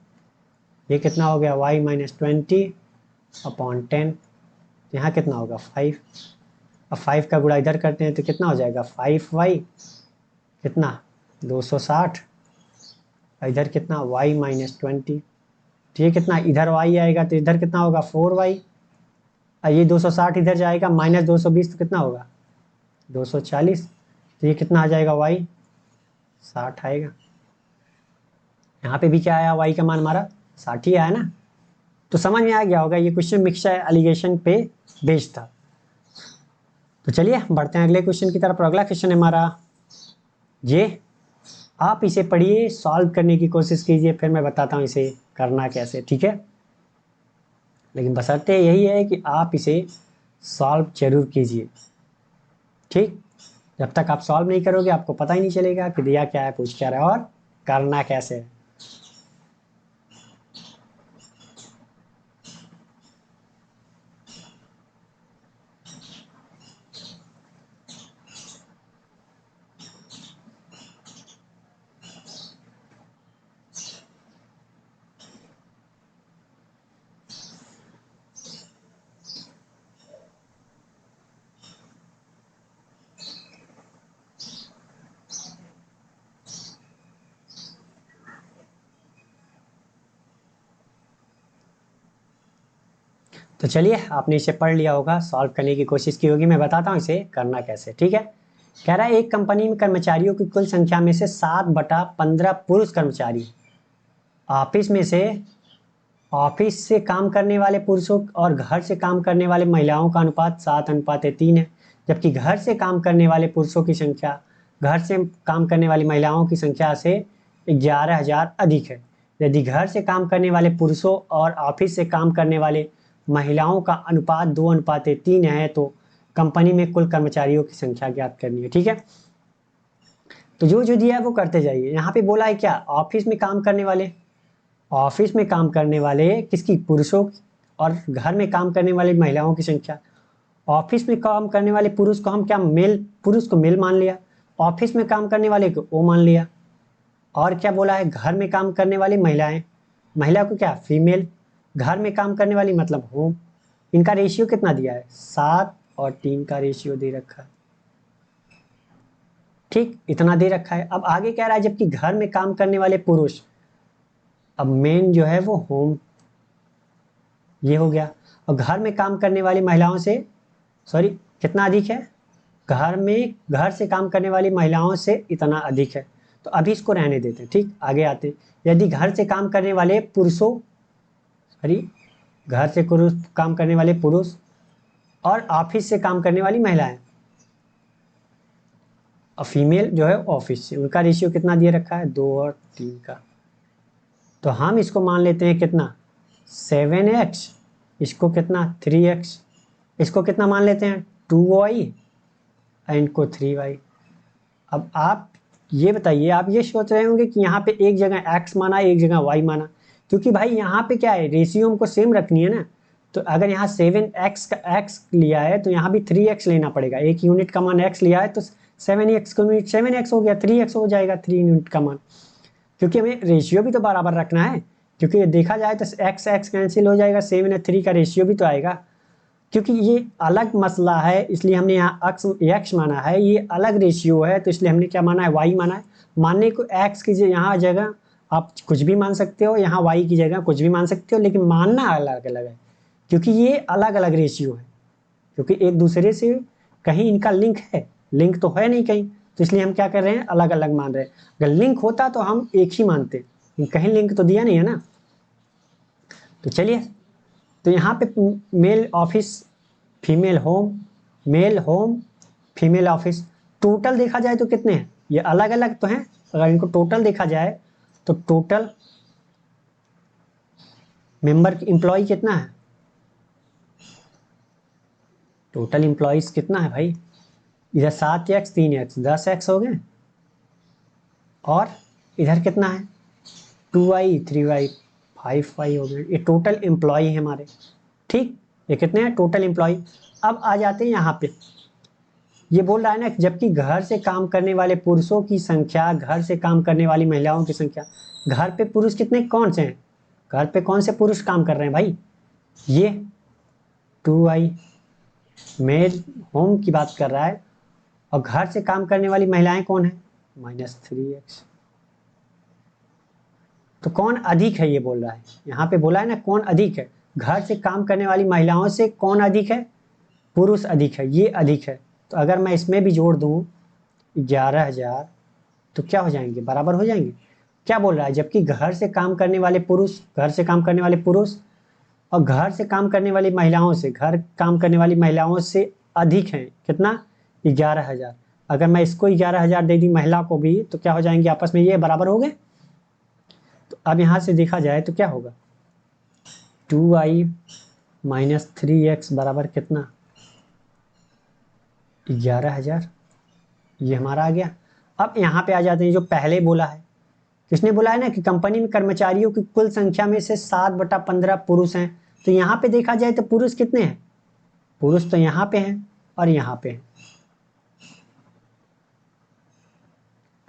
ये कितना हो गया y-20 अपॉन 10, यहाँ कितना होगा 5। अब 5 का गुणा इधर करते हैं तो कितना हो जाएगा 5y कितना 260, और इधर कितना y-20, तो ये कितना इधर y आएगा तो इधर कितना होगा 4y, और ये 260 इधर जाएगा माइनस 220 तो कितना होगा 240, तो ये कितना आ जाएगा y 60 आएगा। यहाँ पे भी क्या आया y का मान हमारा 60 ही आया ना। तो समझ में आ गया होगा ये क्वेश्चन मिक्सचर एलिगेशन पे बेस्ड था। तो चलिए बढ़ते हैं अगले क्वेश्चन की तरफ। अगला क्वेश्चन है हमारा ये, आप इसे पढ़िए सॉल्व करने की कोशिश कीजिए, फिर मैं बताता हूँ इसे करना कैसे, ठीक है। लेकिन बशर्ते यही है कि आप इसे सॉल्व जरूर कीजिए, ठीक। जब तक आप सॉल्व नहीं करोगे आपको पता ही नहीं चलेगा कि दिया क्या है, पूछ क्या रहा है और करना कैसे है। तो चलिए आपने इसे पढ़ लिया होगा, सॉल्व करने की कोशिश की होगी, मैं बताता हूँ इसे करना कैसे, ठीक है। कह रहा है एक कंपनी में कर्मचारियों की कुल संख्या में से 7/15 पुरुष कर्मचारी, ऑफिस से काम करने वाले पुरुषों और घर से काम करने वाले महिलाओं का अनुपात 7:3 है, जबकि घर से काम करने वाले पुरुषों की संख्या घर से काम करने वाली महिलाओं की संख्या से 11,000 अधिक है। यदि घर से काम करने वाले पुरुषों और ऑफिस से काम करने वाले महिलाओं का अनुपात 2:3 है तो कंपनी में कुल कर्मचारियों की संख्या ज्ञात करनी है। ठीक है, तो जो जो दिया है वो करते जाइए। यहाँ पे बोला है क्या, ऑफिस में काम करने वाले किसकी, पुरुषों और घर में काम करने वाली महिलाओं की संख्या। ऑफिस में काम करने वाले पुरुष को हम क्या पुरुष को मेल मान लिया, ऑफिस में काम करने वाले को ओ मान लिया। और क्या बोला है, घर में काम करने वाली महिला को क्या, फीमेल। घर में काम करने वाली मतलब होम। इनका रेशियो कितना दिया है, 7 और 3 का रेशियो दे रखा है। ठीक, इतना दे रखा है। अब आगे कह रहा है जबकि घर में काम करने वाले पुरुष, अब मेन जो है वो होम, ये हो गया। और घर में काम करने वाली महिलाओं से कितना अधिक है, घर से काम करने वाली महिलाओं से इतना अधिक है। तो अभी इसको रहने देते हैं। ठीक, आगे आते हैं। यदि घर से काम करने वाले काम करने वाले पुरुष और ऑफिस से काम करने वाली महिलाएं, और फीमेल जो है ऑफिस से, उनका रेशियो कितना दिए रखा है, 2 और 3 का। तो हम इसको मान लेते हैं कितना, 7x, इसको कितना 3x, इसको कितना मान लेते हैं 2y, और इनको 3y। अब आप ये बताइए, आप ये सोच रहे होंगे कि यहाँ पे एक जगह x माना एक जगह y माना, क्योंकि भाई यहाँ पे क्या है, रेशियो हमको सेम रखनी है ना। तो अगर यहाँ 7x का x लिया है तो यहाँ भी 3x लेना पड़ेगा। एक यूनिट का मान x लिया है तो 7x हो गया, 3x हो जाएगा 3 यूनिट का मान, क्योंकि हमें रेशियो भी तो बराबर रखना है। क्योंकि देखा जाए तो x कैंसिल हो जाएगा, 7 और 3 का रेशियो भी तो आएगा। क्योंकि ये अलग मसला है इसलिए हमने यहाँ x माना है, ये अलग रेशियो है तो इसलिए हमने क्या माना है, y माना है। मानने को x की यहाँ जगह आप कुछ भी मान सकते हो, यहाँ y की जगह कुछ भी मान सकते हो, लेकिन मानना अलग अलग है क्योंकि ये अलग अलग रेशियो है। क्योंकि एक दूसरे से कहीं इनका लिंक तो है नहीं कहीं, तो इसलिए हम क्या कर रहे हैं, अलग अलग मान रहे हैं। अगर लिंक होता तो हम एक ही मानते, कहीं लिंक तो दिया नहीं है ना। तो चलिए, तो यहाँ पे male office, female home, male home, female office, total देखा जाए तो कितने हैं, ये अलग अलग तो हैं। अगर इनको टोटल देखा जाए तो टोटल एम्प्लॉय कितना है, टोटल एम्प्लॉयज कितना है भाई, इधर 7x 3x 10x हो गए, और इधर कितना है 2y 3y 5y हो गए। ये टोटल एम्प्लॉय है हमारे। ठीक, ये कितने हैं टोटल एम्प्लॉय। अब आ जाते हैं यहाँ पे, ये बोल रहा है ना जबकि घर से काम करने वाले पुरुषों की संख्या घर से काम करने वाली महिलाओं की संख्या। घर पे पुरुष कितने, कौन से हैं, घर पे कौन से पुरुष काम कर रहे हैं भाई, ये 2y, मेल होम की बात कर रहा है। और घर से काम करने वाली महिलाएं कौन है, -3x। तो कौन अधिक है ये बोल रहा है, यहाँ पे बोला है ना कौन अधिक है, घर से काम करने वाली महिलाओं से कौन अधिक है, पुरुष अधिक है, ये अधिक है। तो अगर मैं इसमें भी जोड़ दूं 11,000 तो क्या हो जाएंगे, बराबर हो जाएंगे। क्या बोल रहा है, जबकि घर से काम करने वाले पुरुष और घर से काम करने वाली महिलाओं से अधिक हैं, कितना 11,000। अगर मैं इसको 11,000 दे दी महिला को भी तो क्या हो जाएंगे, आपस में ये बराबर हो गए। तो अब यहाँ से देखा जाए तो क्या होगा, 2y - 3x बराबर कितना, 11,000, ये हमारा आ गया। अब यहाँ पे आ जाते हैं जो पहले बोला है, किसने बोला है ना कि कंपनी में कर्मचारियों की कुल संख्या में से 7/15 पुरुष हैं। तो यहाँ पे देखा जाए तो पुरुष कितने हैं, पुरुष तो यहाँ पे हैं और यहाँ पे हैं।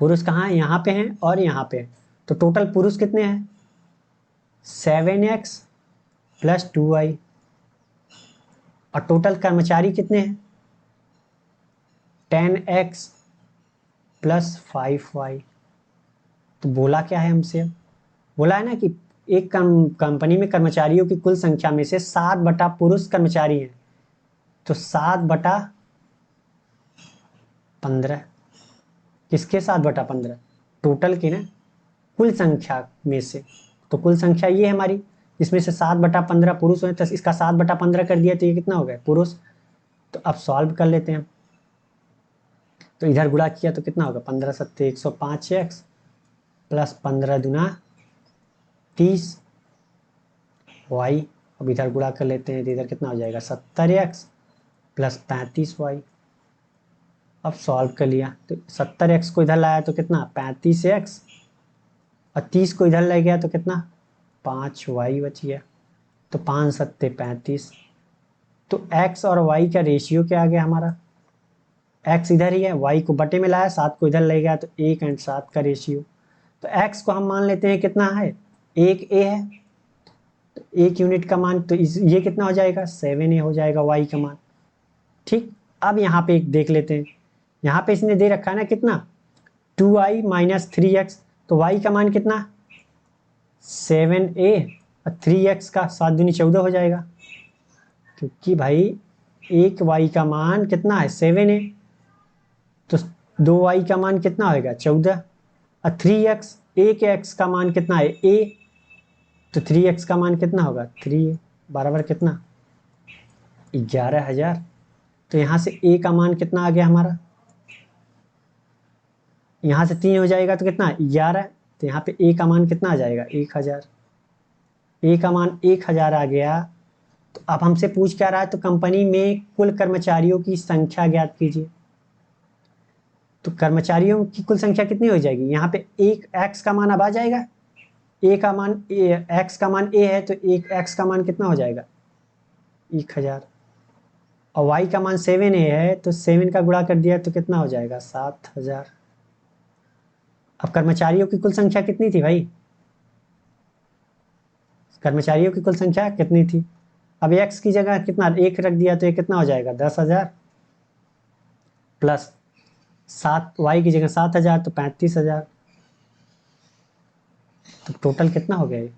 पुरुष कहाँ है, यहाँ पे हैं और यहाँ पे हैं। तो टोटल पुरुष कितने हैं, 7x + 2y। और टोटल कर्मचारी कितने हैं, 10x + 5y। तो बोला क्या है हमसे, बोला है ना कि एक कंपनी में कर्मचारियों की कुल संख्या में से 7 पुरुष कर्मचारी हैं। तो 7/15 15 किसके 7/15? टोटल की ना, कुल संख्या में से। तो कुल संख्या ये है हमारी, इसमें से 7/15 पुरुष हैं, तो इसका 7/15 कर दिया तो ये कितना हो गया? पुरुष। तो अब सॉल्व कर लेते हैं। तो इधर गुणा किया तो कितना होगा? 15 सत्ते 105x प्लस 15 दूना 30 y। अब इधर गुणा कर लेते हैं तो इधर कितना हो जाएगा? 70x plus 35y। अब सॉल्व कर लिया तो 70x को इधर लाया तो कितना? 35x, और 30 को इधर ले गया तो कितना? 5y बच गया। तो 5 सत्ते 35। तो x और y का रेशियो क्या आ गया हमारा? x इधर ही है, y को बटे में लाया, 7 को इधर ले गया तो 1:7 का रेशियो। तो x को हम मान लेते हैं कितना है? 1a है, तो 1 यूनिट का मान, तो ये कितना हो जाएगा? 7a हो जाएगा y का मान। ठीक, अब यहाँ पे एक देख लेते हैं। यहाँ पे इसने दे रखा है ना कितना? 2i minus 3x। तो y का मान कितना? 7a, और 3x का 7 दूनी 14 हो जाएगा, क्योंकि भाई एक y का मान कितना है? 7a। तो 2y का मान कितना होगा? 14। और 3x, एक x का मान कितना है? a। तो 3x का मान कितना होगा? 3a बराबर कितना? 11,000। तो यहाँ से a का मान कितना आ गया हमारा? यहाँ से 3 हो जाएगा तो कितना? 11। तो यहाँ पे a का मान कितना आ जाएगा? 1,000। a का मान 1,000 आ गया। तो अब हमसे पूछ क्या रहा है? तो कंपनी में कुल कर्मचारियों की संख्या ज्ञात कीजिए। तो कर्मचारियों की कुल संख्या कितनी हो जाएगी? यहाँ पे एक x का मान अब आ जाएगा। a का मान x का मान a है, तो एक x का मान कितना हो जाएगा? 1,000। और y का मान 7a है, तो 7 का गुणा कर दिया तो कितना हो जाएगा? 7,000। अब कर्मचारियों की कुल संख्या कितनी थी भाई? कर्मचारियों की कुल संख्या कितनी थी? अब x की जगह कितना 1 रख दिया तो ये कितना हो जाएगा? 10,000 प्लस 7, y की जगह 7,000 तो 35,000। तो टोटल कितना हो गया ये?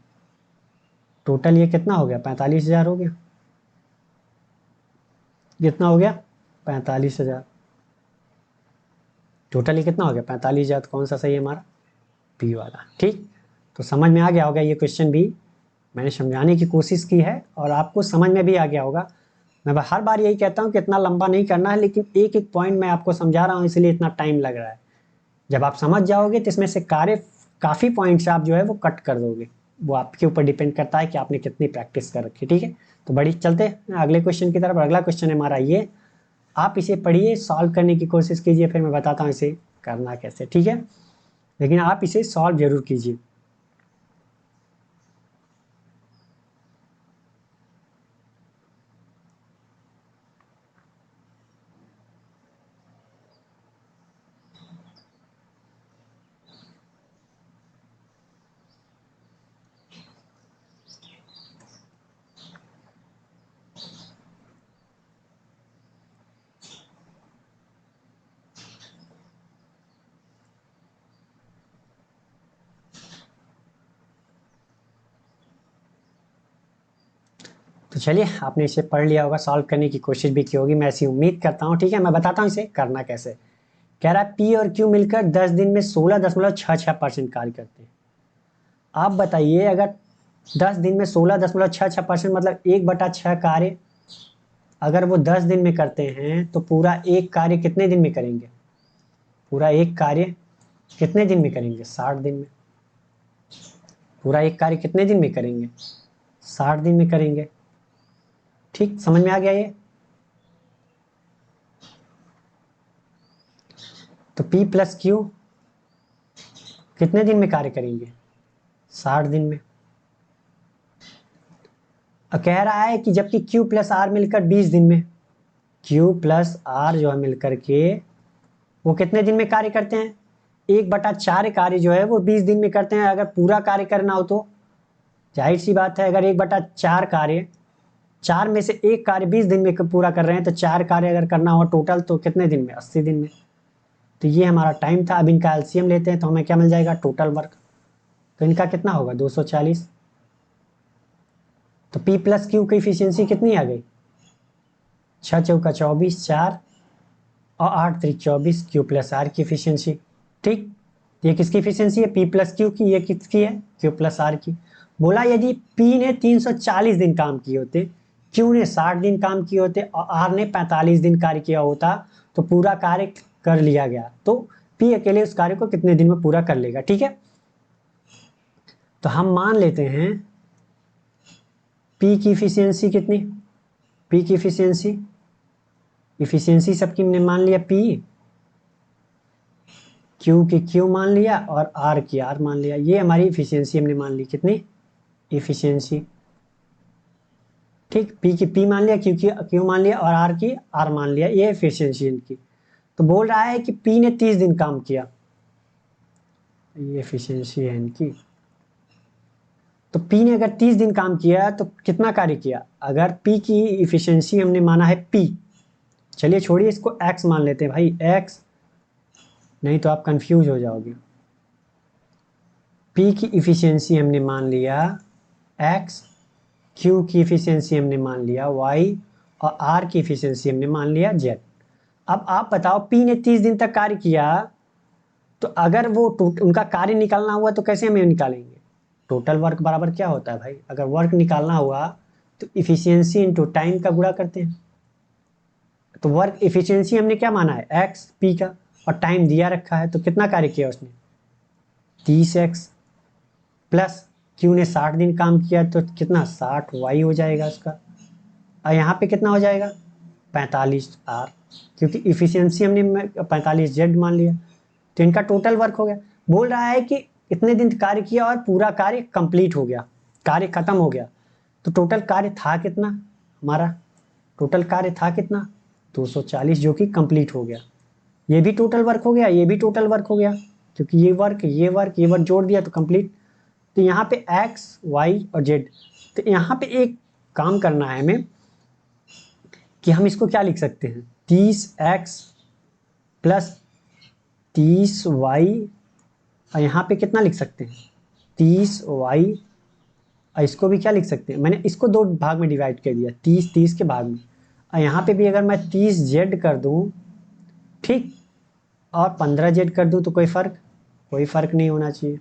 टोटल ये कितना हो गया? 45,000 हो गया। कितना हो गया? 45,000। टोटल ये कितना हो गया? 45,000। तो कौन सा सही है हमारा? बी वाला। ठीक, तो समझ में आ गया होगा ये क्वेश्चन भी मैंने समझाने की कोशिश की है और आपको समझ में भी आ गया होगा। मैं हर बार यही कहता हूँ कि इतना लंबा नहीं करना है, लेकिन एक एक पॉइंट मैं आपको समझा रहा हूँ, इसलिए इतना टाइम लग रहा है। जब आप समझ जाओगे तो इसमें से काफ़ी पॉइंट्स आप जो है वो कट कर दोगे। वो आपके ऊपर डिपेंड करता है कि आपने कितनी प्रैक्टिस कर रखी। ठीक है, तो बड़ी चलते हैं अगले क्वेश्चन की तरफ। अगला क्वेश्चन है हमारा ये, आप इसे पढ़िए, सॉल्व करने की कोशिश कीजिए, फिर मैं बताता हूँ इसे करना कैसे। ठीक है, लेकिन आप इसे सॉल्व जरूर कीजिए। तो चलिए, आपने इसे पढ़ लिया होगा, सॉल्व करने की कोशिश भी की होगी, मैं ऐसी उम्मीद करता हूँ। ठीक है, मैं बताता हूँ इसे करना कैसे। कह रहा है पी और क्यू मिलकर 10 दिन में 16.66% कार्य करते हैं। आप बताइए, अगर 10 दिन में 16.66% मतलब 1/6 कार्य अगर वो 10 दिन में करते हैं, तो पूरा एक कार्य कितने दिन में करेंगे? पूरा एक कार्य कितने दिन में करेंगे? 60 दिन में। पूरा एक कार्य कितने दिन में करेंगे? 60 दिन में करेंगे। ठीक, समझ में आ गया ये? तो P प्लस Q कितने दिन में कार्य करेंगे? 60 दिन में। अब कह रहा है कि जबकि Q प्लस R मिलकर 20 दिन में, Q प्लस R जो है मिलकर के वो कितने दिन में कार्य करते हैं? 1/4 कार्य जो है वो 20 दिन में करते हैं। अगर पूरा कार्य करना हो तो जाहिर सी बात है, अगर 1/4 कार्य, 4 में से एक कार्य 20 दिन में पूरा कर रहे हैं, तो 4 कार्य अगर करना हो टोटल तो कितने दिन में? 80 दिन में। तो ये हमारा टाइम था। अब इनका एलसीएम लेते हैं तो हमें क्या मिल जाएगा? Total work. तो इनका कितना होगा? 240। तो P प्लस Q की इफिशियंसी कितनी आ गई? 6 चौका 24, 4 और 8 3 24 क्यू प्लस आर की इफिशियंसी। ठीक, ये किसकी इफिशियंसी है? पी प्लस क्यू की। ये किसकी है? क्यू प्लस आर की। बोला यदि पी ने 340 दिन काम किए होते, क्यू ने 60 दिन काम किए होते और आर ने 45 दिन कार्य किया होता तो पूरा कार्य कर लिया गया, तो पी अकेले उस कार्य को कितने दिन में पूरा कर लेगा। ठीक है, तो हम मान लेते हैं पी की इफिशियंसी कितनी, पी की इफिशियंसी सबकी हमने मान लिया पी, क्यू की क्यू मान लिया और आर की आर मान लिया। ये हमारी इफिशियंसी हमने मान ली, कितनी इफिशियंसी। ठीक, पी की पी मान लिया, क्यू की क्यू मान लिया और आर की आर मान लिया, ये एफिशिएंसी इनकी। तो बोल रहा है कि पी ने 30 दिन काम किया, ये एफिशिएंसी है इनकी। तो पी ने अगर 30 दिन काम किया तो कितना कार्य किया? अगर पी की इफिशिएंसी हमने माना है पी, चलिए छोड़िए इसको एक्स मान लेते हैं भाई, एक्स, नहीं तो आप कंफ्यूज हो जाओगे। पी की इफिशिएंसी हमने मान लिया एक्स, क्यू की इफिशियंसी हमने मान लिया वाई और आर की इफिशियंसी हमने मान लिया जेड। अब आप बताओ पी ने 30 दिन तक कार्य किया, तो अगर वो उनका कार्य निकालना हुआ तो कैसे हमें निकालेंगे? टोटल वर्क बराबर क्या होता है भाई? अगर वर्क निकालना हुआ तो इफिशियंसी इंटू टाइम का गुणा करते हैं। तो वर्क इफिशियंसी हमने क्या माना है? एक्स पी का, और टाइम दिया रखा है, तो कितना कार्य किया उसने? 30x प्लस क्यू ने 60 दिन काम किया तो कितना? 60 वाई हो जाएगा उसका, और यहाँ पे कितना हो जाएगा? 45 आर, क्योंकि इफिशियंसी हमने 45 जेड मान लिया। तो इनका टोटल वर्क हो गया। बोल रहा है कि इतने दिन कार्य किया और पूरा कार्य कंप्लीट हो गया, कार्य खत्म हो गया। तो टोटल कार्य था कितना हमारा? टोटल कार्य था कितना? 240, जो कि कंप्लीट हो गया। ये भी टोटल वर्क हो गया, ये भी टोटल वर्क हो गया, क्योंकि ये वर्क ये वर्क ये वर्क जोड़ दिया तो कंप्लीट। तो यहाँ पे एक्स वाई और जेड, तो यहाँ पे एक काम करना है हमें कि हम इसको क्या लिख सकते हैं? 30x प्लस 30y, और यहाँ पे कितना लिख सकते हैं? 30y, और इसको भी क्या लिख सकते हैं? मैंने इसको दो भाग में डिवाइड कर दिया, 30 30 के भाग में। और यहाँ पे भी अगर मैं 30z कर दूँ, ठीक, और 15z कर दूँ, तो कोई फर्क नहीं होना चाहिए।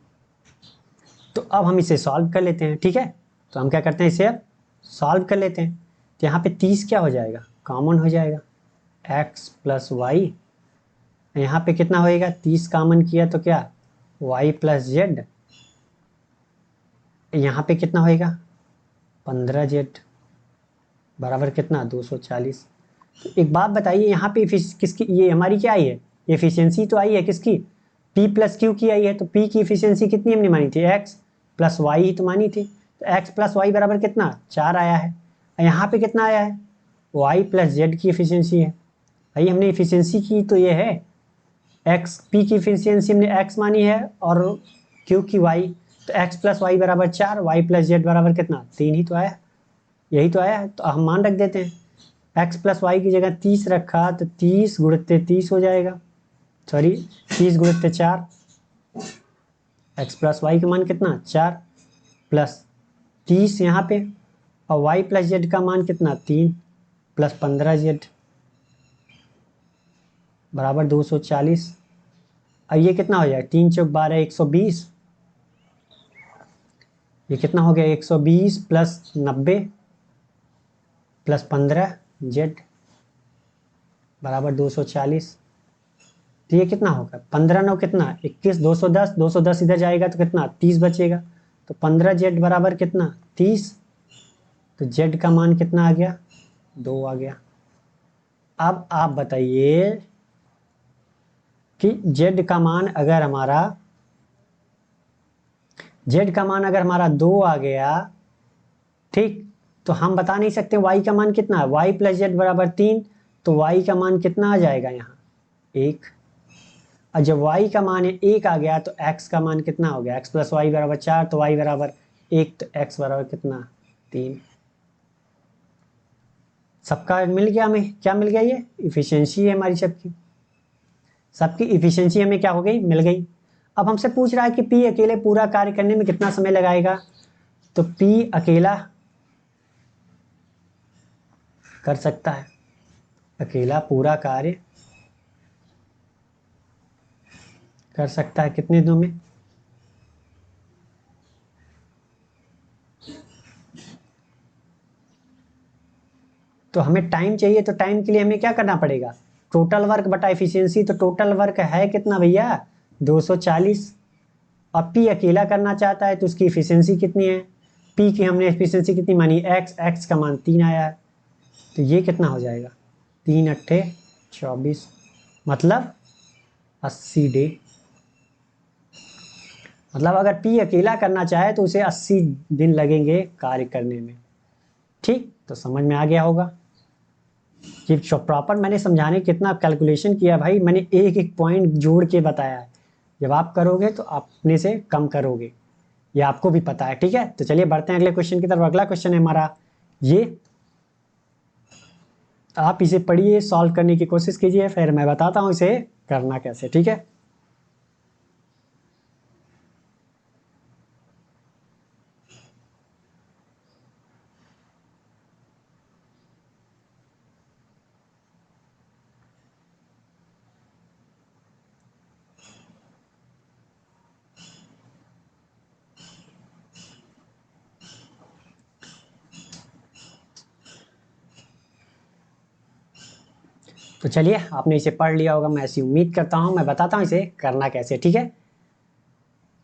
तो अब हम इसे सॉल्व कर लेते हैं। ठीक है, तो हम क्या करते हैं, इसे अब सॉल्व कर लेते हैं। तो यहाँ पे 30 क्या हो जाएगा? कॉमन हो जाएगा, x प्लस वाई। यहाँ पे कितना होएगा? 30 कॉमन किया तो क्या? y plus Z. यहाँ पे कितना होएगा? 15z बराबर कितना? 240। तो एक बात बताइए, यहाँ पे किसकी, ये हमारी क्या आई है? एफिशिएंसी तो आई है किसकी? p प्लस क्यू की आई है। तो p की एफिशिएंसी कितनी हमने मानी थी? x प्लस वाई ही तो मानी थी। तो x प्लस वाई बराबर कितना? 4 आया है। यहाँ पे कितना आया है? y प्लस जेड की एफिशिएंसी है। भाई हमने एफिशिएंसी की तो ये है, एक्स पी की इफिशियंसी हमने एक्स मानी है और क्यू की वाई। तो एक्स प्लस वाई बराबर 4, वाई प्लस जेड बराबर कितना? 3 ही तो आया, यही तो आया है। तो हम मान रख देते हैं, एक्स प्लस वाई की जगह 30 रखा तो 30 गुणित 30 हो जाएगा, सॉरी 30 गुणित 4, एक्स प्लस वाई का मान कितना? 4 प्लस 30 यहाँ पे, और वाई प्लस जेड का मान कितना? 3 प्लस 15z बराबर 240। अब ये कितना हो जाएगा? 3 चौक 12, 120। ये कितना हो गया? 120 प्लस 90 प्लस 15 जेड बराबर 240। तो ये कितना होगा? 15 9 कितना? 21, 210, 210 इधर जाएगा तो कितना? 30 बचेगा। तो 15 जेड बराबर कितना? 30। तो जेड का मान कितना आ गया? 2 आ गया। अब आप बताइए कि जेड का मान अगर हमारा 2 आ गया, ठीक, तो हम बता नहीं सकते y का मान कितना है? y प्लस जेड बराबर 3, तो y का मान कितना आ जाएगा यहाँ? 1। और जब y का मान 1 आ गया तो x का मान कितना हो गया? x प्लस वाई बराबर 4, तो y बराबर 1, तो x बराबर कितना? 3। सबका मिल गया हमें, क्या मिल गया? ये इफिशियंसी है हमारी सबकी, इफिशियंसी हमें क्या हो गई? मिल गई। अब हमसे पूछ रहा है कि P अकेले पूरा कार्य करने में कितना समय लगाएगा? तो P अकेला कर सकता है, अकेला पूरा कार्य कर सकता है कितने दिनों में? तो हमें टाइम चाहिए, तो टाइम के लिए हमें क्या करना पड़ेगा? टोटल वर्क बटा एफिशिएंसी। तो टोटल वर्क है कितना भैया? 240। अब पी अकेला करना चाहता है तो उसकी एफिशिएंसी कितनी है? पी की हमने एफिशिएंसी कितनी मानी? एक्स। एक्स का मान 3 आया है, तो ये कितना हो जाएगा? 3 अट्ठे 24, मतलब 80 डे। मतलब अगर पी अकेला करना चाहे तो उसे 80 दिन लगेंगे कार्य करने में। ठीक, तो समझ में आ गया होगा कि प्रॉपर मैंने समझाने कितना कैलकुलेशन किया भाई। मैंने एक एक पॉइंट जोड़ के बताया है। जब आप करोगे तो अपने से कम करोगे, ये आपको भी पता है। ठीक है, तो चलिए बढ़ते हैं अगले क्वेश्चन की तरफ। अगला क्वेश्चन है हमारा ये, आप इसे पढ़िए, सॉल्व करने की कोशिश कीजिए, फिर मैं बताता हूं इसे करना कैसे। ठीक है, तो चलिए आपने इसे पढ़ लिया होगा, मैं ऐसी उम्मीद करता हूं। मैं बताता हूं इसे करना कैसे। ठीक है,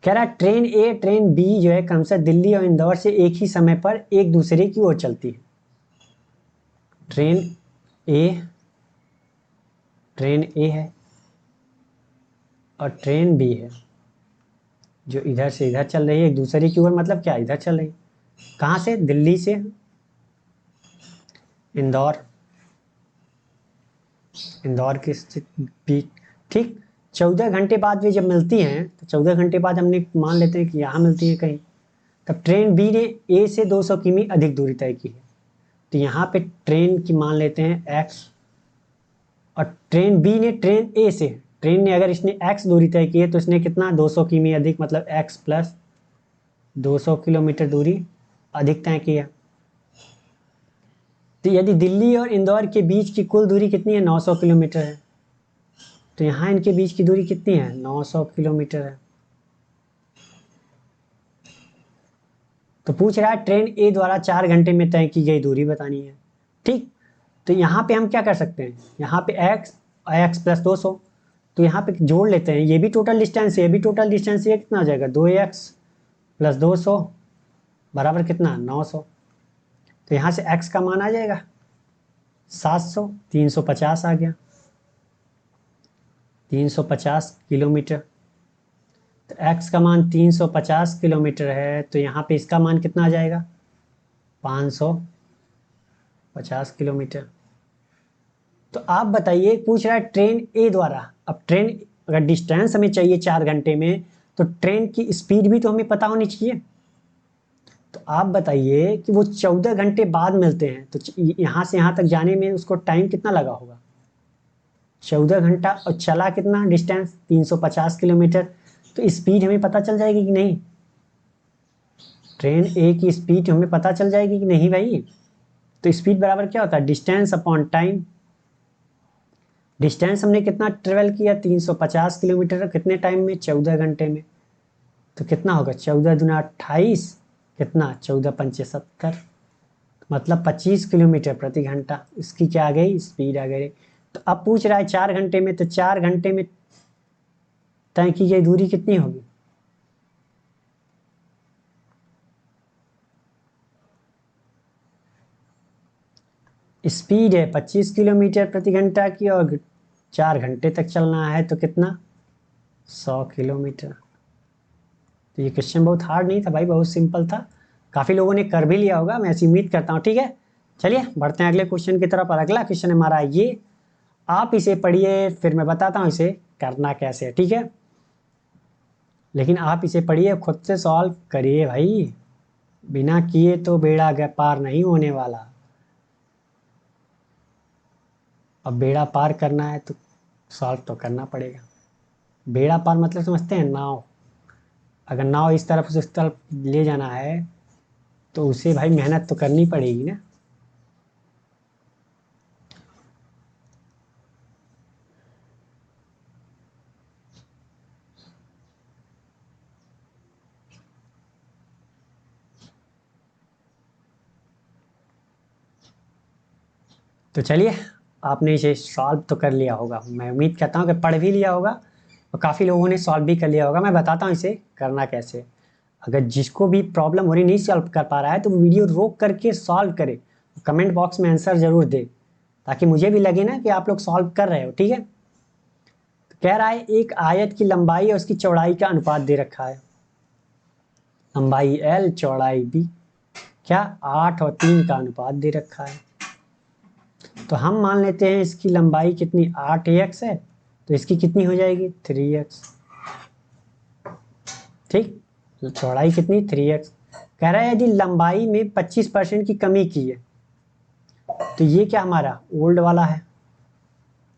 कह रहा है ट्रेन ए ट्रेन बी जो है क्रमशः दिल्ली और इंदौर से एक ही समय पर एक दूसरे की ओर चलती है। ट्रेन ए, ट्रेन ए है और ट्रेन बी है जो इधर से इधर चल रही है एक दूसरे की ओर। मतलब क्या, इधर चल रही है। कहाँ से? दिल्ली से इंदौर, इंदौर के बीच। ठीक, 14 घंटे बाद वे जब मिलती हैं तो 14 घंटे बाद हमने मान लेते हैं कि यहाँ मिलती है कहीं। तब ट्रेन बी ने ए से 200 किमी अधिक दूरी तय की है। तो यहाँ पे ट्रेन की मान लेते हैं एक्स, और ट्रेन बी ने ट्रेन ए से, ट्रेन ने अगर इसने एक्स दूरी तय की है तो इसने कितना? 200 किमी अधिक, मतलब एक्स प्लस 200 किलोमीटर दूरी अधिक तय की है। तो यदि दिल्ली और इंदौर के बीच की कुल दूरी कितनी है? 900 किलोमीटर है। तो यहाँ इनके बीच की दूरी कितनी है? 900 किलोमीटर है। तो पूछ रहा है ट्रेन ए द्वारा 4 घंटे में तय की गई दूरी बतानी है। ठीक, तो यहाँ पे हम क्या कर सकते हैं? यहाँ पे एक्स, एक्स प्लस 200, तो यहाँ पे जोड़ लेते हैं। ये भी टोटल डिस्टेंस है, ये भी टोटल डिस्टेंस। ये कितना हो जाएगा? 2x प्लस 200 बराबर कितना? 900। तो यहाँ से x का मान आ जाएगा 700, 350 आ गया, 350 किलोमीटर। तो x का मान 350 किलोमीटर है, तो यहाँ पे इसका मान कितना आ जाएगा? 550 किलोमीटर। तो आप बताइए, पूछ रहा है ट्रेन ए द्वारा। अब ट्रेन, अगर डिस्टेंस हमें चाहिए 4 घंटे में, तो ट्रेन की स्पीड भी तो हमें पता होनी चाहिए। तो आप बताइए कि वो 14 घंटे बाद मिलते हैं, तो यहाँ से यहाँ तक जाने में उसको टाइम कितना लगा होगा? 14 घंटा। और चला कितना डिस्टेंस? 350 किलोमीटर। तो स्पीड हमें पता चल जाएगी कि नहीं? ट्रेन ए की स्पीड हमें पता चल जाएगी कि नहीं भाई? तो स्पीड बराबर क्या होता है? Distance upon time. डिस्टेंस हमने कितना ट्रेवल किया? 350 किलोमीटर। कितने टाइम में? 14 घंटे में। तो कितना होगा? 14 दूना 28, कितना? 14 पंचे 70, मतलब 25 किलोमीटर प्रति घंटा। इसकी क्या आ गई? स्पीड आ गई। तो अब पूछ रहा है 4 घंटे में, तो 4 घंटे में तय की गई दूरी कितनी होगी? स्पीड है 25 किलोमीटर प्रति घंटा की, और 4 घंटे तक चलना है, तो कितना? 100 किलोमीटर। तो ये क्वेश्चन बहुत हार्ड नहीं था भाई, बहुत सिंपल था। काफ़ी लोगों ने कर भी लिया होगा, मैं ऐसी उम्मीद करता हूँ। ठीक है, चलिए बढ़ते हैं अगले क्वेश्चन की तरफ। और अगला क्वेश्चन हमारा ये, आप इसे पढ़िए, फिर मैं बताता हूँ इसे करना कैसे है। ठीक है, लेकिन आप इसे पढ़िए, खुद से सॉल्व करिए भाई, बिना किए तो बेड़ा पार नहीं होने वाला। अब बेड़ा पार करना है तो सॉल्व तो करना पड़ेगा। बेड़ा पार मतलब समझते हैं? नाव। अगर नाव इस तरफ से उस तरफ ले जाना है तो उसे भाई मेहनत तो करनी पड़ेगी ना। तो चलिए, आपने इसे सॉल्व तो कर लिया होगा, मैं उम्मीद करता हूँ कि पढ़ भी लिया होगा और काफ़ी लोगों ने सॉल्व भी कर लिया होगा। मैं बताता हूँ इसे करना कैसे। अगर जिसको भी प्रॉब्लम हो रही नहीं सॉल्व कर पा रहा है तो वीडियो रोक करके सॉल्व करे, कमेंट बॉक्स में आंसर जरूर दे, ताकि मुझे भी लगे ना कि आप लोग सॉल्व कर रहे हो। ठीक है, तो कह रहा है एक आयत की लंबाई और उसकी चौड़ाई का अनुपात दे रखा है। लंबाई L, चौड़ाई B, क्या 8 और 3 का अनुपात दे रखा है। तो हम मान लेते हैं इसकी लंबाई कितनी 8x है, तो इसकी कितनी हो जाएगी 3x। ठीक, चौड़ाई कितनी 3x। कह रहा है यदि लंबाई में 25% की कमी की है, तो ये क्या हमारा ओल्ड वाला है,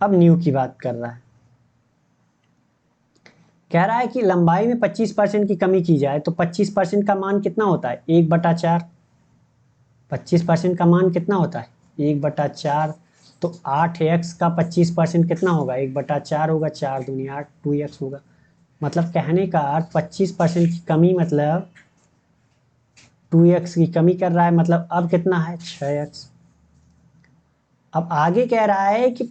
अब न्यू की बात कर रहा है। कह रहा है कि लंबाई में 25% की कमी की जाए तो 25% का मान कितना होता है 1/4। 25% का मान कितना होता है 1/4। तो 8x का 25% कितना होगा 1/4 होगा, 4 दूनी 8, 2x होगा। मतलब कहने का अर्थ 25% की कमी मतलब 2x की कमी कर रहा है, मतलब अब कितना है 6x। अब आगे कह रहा है कि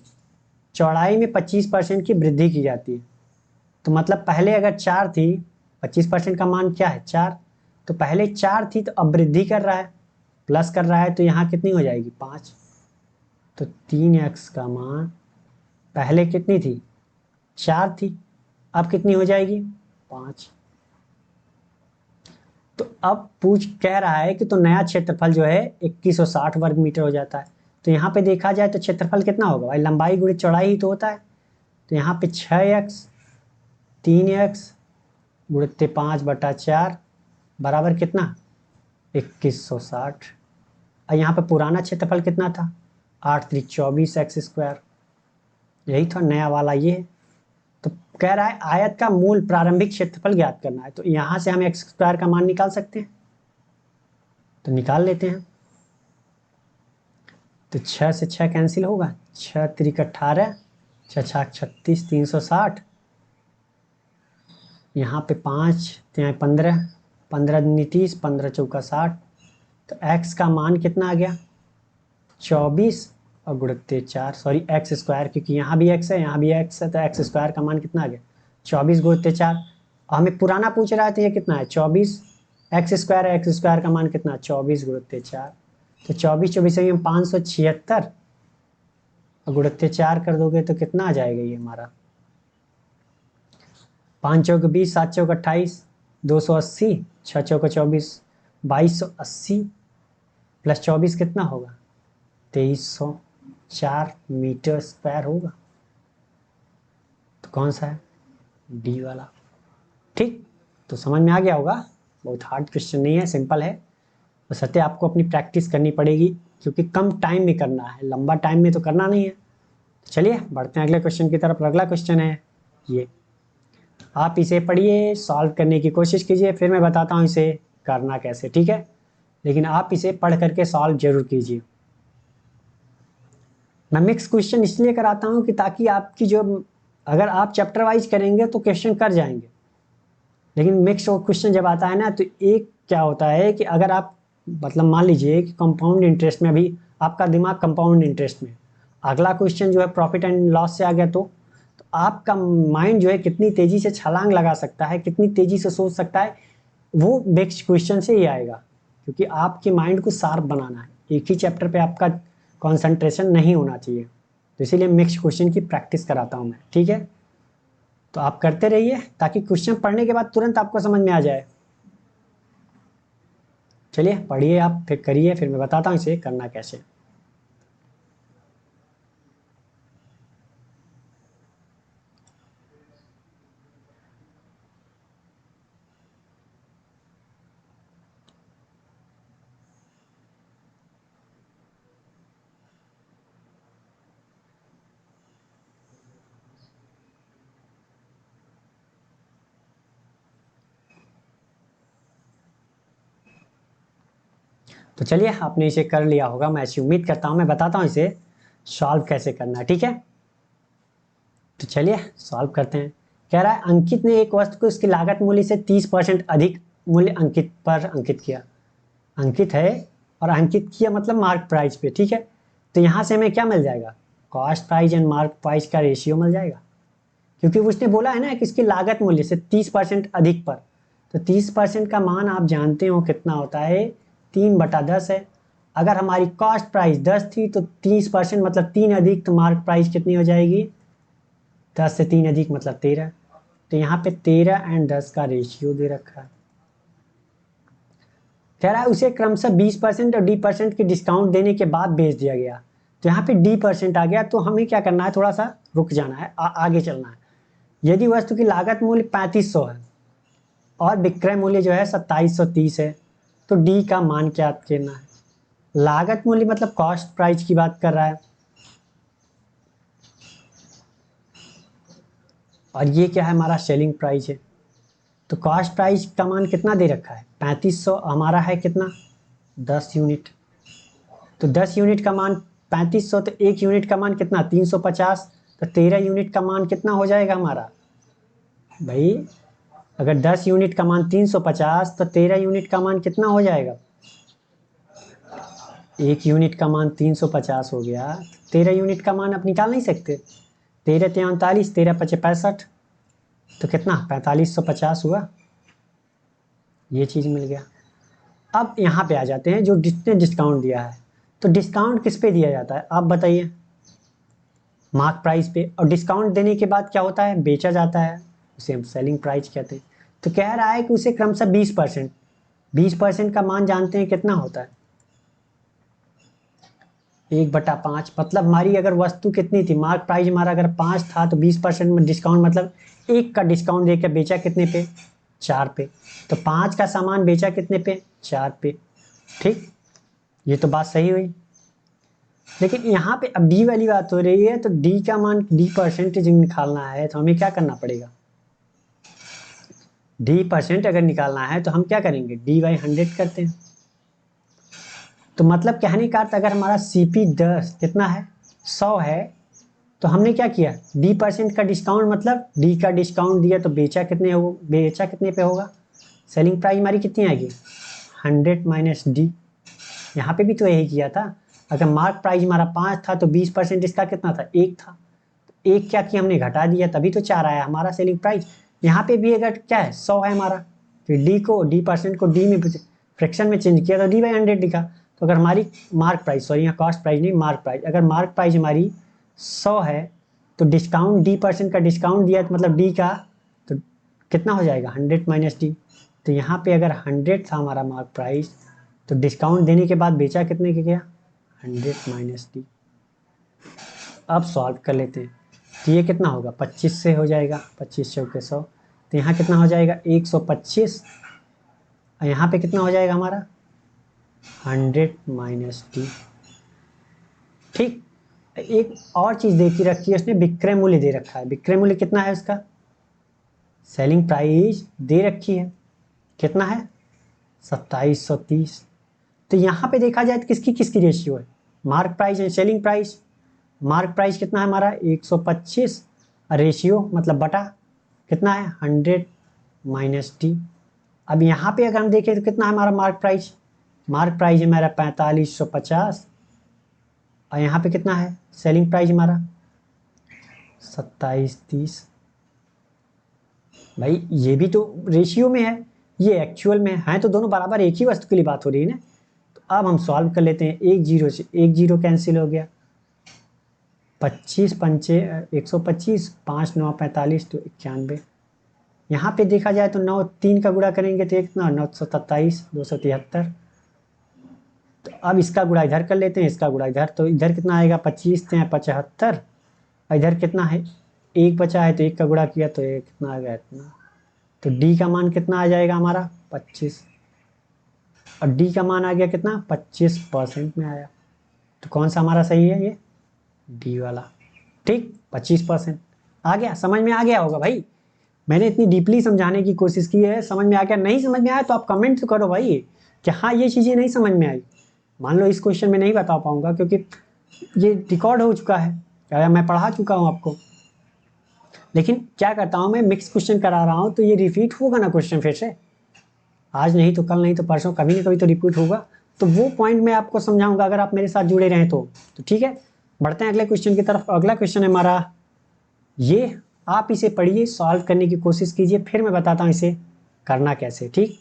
चौड़ाई में 25% की वृद्धि की जाती है। तो मतलब पहले अगर 4 थी, 25% का मान क्या है 4, तो पहले 4 थी तो अब वृद्धि कर रहा है, प्लस कर रहा है, तो यहाँ कितनी हो जाएगी 5। तो 3x का मान पहले कितनी थी 4 थी, अब कितनी हो जाएगी 5। तो अब पूछ कह रहा है कि तो नया क्षेत्रफल जो है 2160 वर्ग मीटर हो जाता है। तो यहाँ पे देखा जाए तो क्षेत्रफल कितना होगा भाई, लंबाई गुणित चौड़ाई ही तो होता है। तो यहाँ पे 6x 3x गुणित 5/4 बराबर कितना 2160। और यहाँ पे पुराना क्षेत्रफल कितना था 8 3 24 एक्स स्क्वायर, यही था नया वाला ये है। तो कह रहा है आयत का मूल प्रारंभिक क्षेत्रफल ज्ञात करना है। तो यहाँ से हम एक्स स्क्वायर का मान निकाल सकते हैं, तो निकाल लेते हैं। तो 6 से 6 कैंसिल होगा, 6 3 18, 6 6 36, 360। यहाँ पे 5 3 15, 15 दूनी 30, 15 चौका 60। तो x का मान कितना आ गया 24 और गुणित 4, सॉरी एक्स स्क्वायर, क्योंकि यहाँ भी x है यहाँ भी x है, तो एक्स स्क्वायर का मान कितना आ गया 24 गुणित 4। हमें पुराना पूछ रहा है तो ये कितना है 24, एक्स स्क्वायर है, एक्स स्क्वायर का मान कितना 24 गुणित 4। तो 24 24 से 576 और गुणित 4 कर दोगे तो कितना आ जाएगा ये हमारा 5 चौक 20, 7 चौक 28, 280, 6 चौक 24, 2280 प्लस 24 कितना होगा 2304 मीटर स्क्वायर होगा। तो कौन सा है डी वाला। ठीक, तो समझ में आ गया होगा, बहुत हार्ड क्वेश्चन नहीं है, सिंपल है। बस सत्य आपको अपनी प्रैक्टिस करनी पड़ेगी, क्योंकि कम टाइम में करना है, लंबा टाइम में तो करना नहीं है। तो चलिए बढ़ते हैं अगले क्वेश्चन की तरफ। अगला क्वेश्चन है ये, आप इसे पढ़िए, सॉल्व करने की कोशिश कीजिए, फिर मैं बताता हूँ इसे करना कैसे। ठीक है, लेकिन आप इसे पढ़ करके सॉल्व जरूर कीजिए। मैं मिक्स क्वेश्चन इसलिए कराता हूँ कि ताकि आपकी जो, अगर आप चैप्टर वाइज करेंगे तो क्वेश्चन कर जाएंगे, लेकिन मिक्स क्वेश्चन जब आता है ना, तो एक क्या होता है कि अगर आप मतलब मान लीजिए कि कंपाउंड इंटरेस्ट में, अभी आपका दिमाग कंपाउंड इंटरेस्ट में, अगला क्वेश्चन जो है प्रॉफिट एंड लॉस से आ गया, तो आपका माइंड जो है कितनी तेजी से छलांग लगा सकता है, कितनी तेजी से सोच सकता है, वो नेक्स्ट क्वेश्चन से ही आएगा। क्योंकि आपके माइंड को शार्प बनाना है, एक ही चैप्टर पे आपका कंसंट्रेशन नहीं होना चाहिए। तो इसीलिए मिक्स क्वेश्चन की प्रैक्टिस कराता हूँ मैं। ठीक है, तो आप करते रहिए ताकि क्वेश्चन पढ़ने के बाद तुरंत आपको समझ में आ जाए। चलिए पढ़िए आप, फिर करिए, फिर मैं बताता हूँ इसे करना कैसे। तो चलिए आपने इसे कर लिया होगा, मैं ऐसी उम्मीद करता हूँ। मैं बताता हूँ इसे सॉल्व कैसे करना है। ठीक है, तो चलिए सॉल्व करते हैं। कह रहा है अंकित ने एक वस्तु को उसकी लागत मूल्य से 30% अधिक मूल्य अंकित पर अंकित किया। अंकित है और अंकित किया मतलब मार्क प्राइस पे। ठीक है, तो यहाँ से हमें क्या मिल जाएगा, cost price and mark price का रेशियो मिल जाएगा, क्योंकि उसने बोला है ना कि इसकी लागत मूल्य से 30% अधिक पर। तो 30% का मान आप जानते हो कितना होता है, 3/10 है। अगर हमारी कॉस्ट प्राइस 10 थी तो 30% मतलब 3 अधिक, तो मार्क प्राइस कितनी हो जाएगी, 10 से 3 अधिक मतलब 13। तो यहाँ पे 13 एंड 10 का रेशियो दे रखा है। कह रहा है उसे क्रमशः 20% और D% की डिस्काउंट देने के बाद बेच दिया गया। तो यहाँ पे D% आ गया, तो हमें क्या करना है, थोड़ा सा रुक जाना है, आगे चलना है। यदि वस्तु की लागत मूल्य 3500 है और विक्रय मूल्य जो है 2730 है, तो डी का मान क्या करना है। लागत मूल्य मतलब कॉस्ट प्राइस की बात कर रहा है, और ये क्या है, हमारा सेलिंग प्राइस है। तो कॉस्ट प्राइस का मान कितना दे रखा है, 3500, हमारा है कितना, 10 यूनिट। तो 10 यूनिट का मान 3500, तो 1 यूनिट का मान कितना, 350। तो 13 यूनिट का मान कितना हो जाएगा हमारा भाई, अगर 10 यूनिट का मान 350 तो 13 यूनिट का मान कितना हो जाएगा, 1 यूनिट का मान 350 हो गया, 13 यूनिट का मान आप निकाल नहीं सकते, 13 × 39, 13 × 5 = 65, तो कितना 4550 हुआ, ये चीज़ मिल गया। अब यहाँ पे आ जाते हैं, जो जिसने डिस्काउंट दिया है, तो डिस्काउंट किस पे दिया जाता है आप बताइए, मार्क प्राइस पे, और डिस्काउंट देने के बाद क्या होता है, बेचा जाता है, उसे हम सेलिंग प्राइस कहते हैं। तो कह रहा है कि उसे क्रमशः 20% का मान जानते हैं कितना होता है, 1/5, मतलब हमारी अगर वस्तु कितनी थी, मार्क प्राइस हमारा अगर 5 था, तो 20% में डिस्काउंट मतलब 1 का डिस्काउंट देकर बेचा कितने पे, 4 पे। तो 5 का सामान बेचा कितने पे, 4 पे। ठीक, ये तो बात सही हुई। लेकिन यहाँ पे अब डी वाली बात हो रही है, तो डी का मान, D% निकालना है तो हमें क्या करना पड़ेगा, D% अगर निकालना है तो हम क्या करेंगे, D/100 करते हैं। तो मतलब कहने का अर्थ, अगर हमारा CP 10 कितना है, 100 है, तो हमने क्या किया, D% का डिस्काउंट मतलब D का डिस्काउंट दिया, तो बेचा कितने पे होगा, सेलिंग प्राइस हमारी कितनी आएगी, 100 - D। यहाँ पे भी तो यही किया था, अगर मार्क प्राइस हमारा 5 था तो 20% इसका कितना था, 1 था, एक क्या किया हमने, घटा दिया, तभी तो 4 आया हमारा सेलिंग प्राइस। यहाँ पे भी अगर क्या है, 100 है हमारा, फिर D% को D में फ्रैक्शन में चेंज किया तो D/100 लिखा। तो अगर हमारी मार्क प्राइस, सॉरी यहाँ कॉस्ट प्राइस नहीं, मार्क प्राइस, अगर मार्क प्राइस हमारी 100 है, तो डिस्काउंट D% का डिस्काउंट दिया, तो मतलब D का तो कितना हो जाएगा, 100 - D। तो यहाँ पे अगर 100 था हमारा मार्क प्राइस, तो डिस्काउंट देने के बाद बेचा कितने के गया, 100 - D। अब सॉल्व कर लेते हैं, तो ये कितना होगा, 25 से हो जाएगा, 25 चौके 100, तो यहाँ कितना हो जाएगा, 125, और यहाँ पे कितना हो जाएगा हमारा, 100 - D। ठीक, एक और चीज़ देखी रखी है उसने, विक्रय मूल्य दे रखा है। विक्रय मूल्य कितना है उसका, सेलिंग प्राइस दे रखी है, कितना है, 2730। तो यहाँ पे देखा जाए तो किसकी किसकी रेशियो है, mark price and selling price. Mark price कितना है हमारा, 125, रेशियो मतलब बटा कितना है, 100 - D। अब यहाँ पे अगर हम देखें तो कितना है हमारा मार्क प्राइस, मार्क प्राइस हमारा 4550, और यहाँ पे कितना है सेलिंग प्राइस हमारा 2730। भाई ये भी तो रेशियो में है, ये एक्चुअल में है, तो दोनों बराबर, एक ही वस्तु के लिए बात हो रही है ना। तो अब हम सॉल्व कर लेते हैं, एक जीरो से एक जीरो कैंसिल हो गया, 25 पंचे 125, 5 9 45, तो 91। यहाँ पे देखा जाए तो 9 3 का गुणा करेंगे तो कितना, 927, 273। तो अब इसका गुणा इधर कर लेते हैं, इसका गुणा इधर, तो इधर कितना आएगा, 25 से 75, और इधर कितना है, एक बचा है, तो एक का गुणा किया तो ये कितना आ गया, इतना। तो डी का मान कितना आ जाएगा हमारा, 25, और डी का मान आ गया कितना, 25% में आया। तो कौन सा हमारा सही है, ये डी वाला। ठीक, 25% आ गया, समझ में आ गया होगा भाई। मैंने इतनी डीपली समझाने की कोशिश की है, समझ में आ गया। नहीं समझ में आया तो आप कमेंट तो करो भाई कि हाँ ये चीज़ें नहीं समझ में आई। मान लो इस क्वेश्चन में नहीं बता पाऊंगा क्योंकि ये रिकॉर्ड हो चुका है, या मैं पढ़ा चुका हूँ आपको, लेकिन क्या करता हूँ मैं, मिक्स क्वेश्चन करा रहा हूँ, तो ये रिपीट होगा ना क्वेश्चन फिर से, आज नहीं तो कल नहीं तो परसों, कभी ना कभी तो रिपीट होगा। तो वो पॉइंट मैं आपको समझाऊंगा अगर आप मेरे साथ जुड़े रहें तो ठीक है। बढ़ते हैं अगले क्वेश्चन की तरफ। अगला क्वेश्चन है हमारा ये, आप इसे पढ़िए, सॉल्व करने की कोशिश कीजिए, फिर मैं बताता हूँ इसे करना कैसे। ठीक,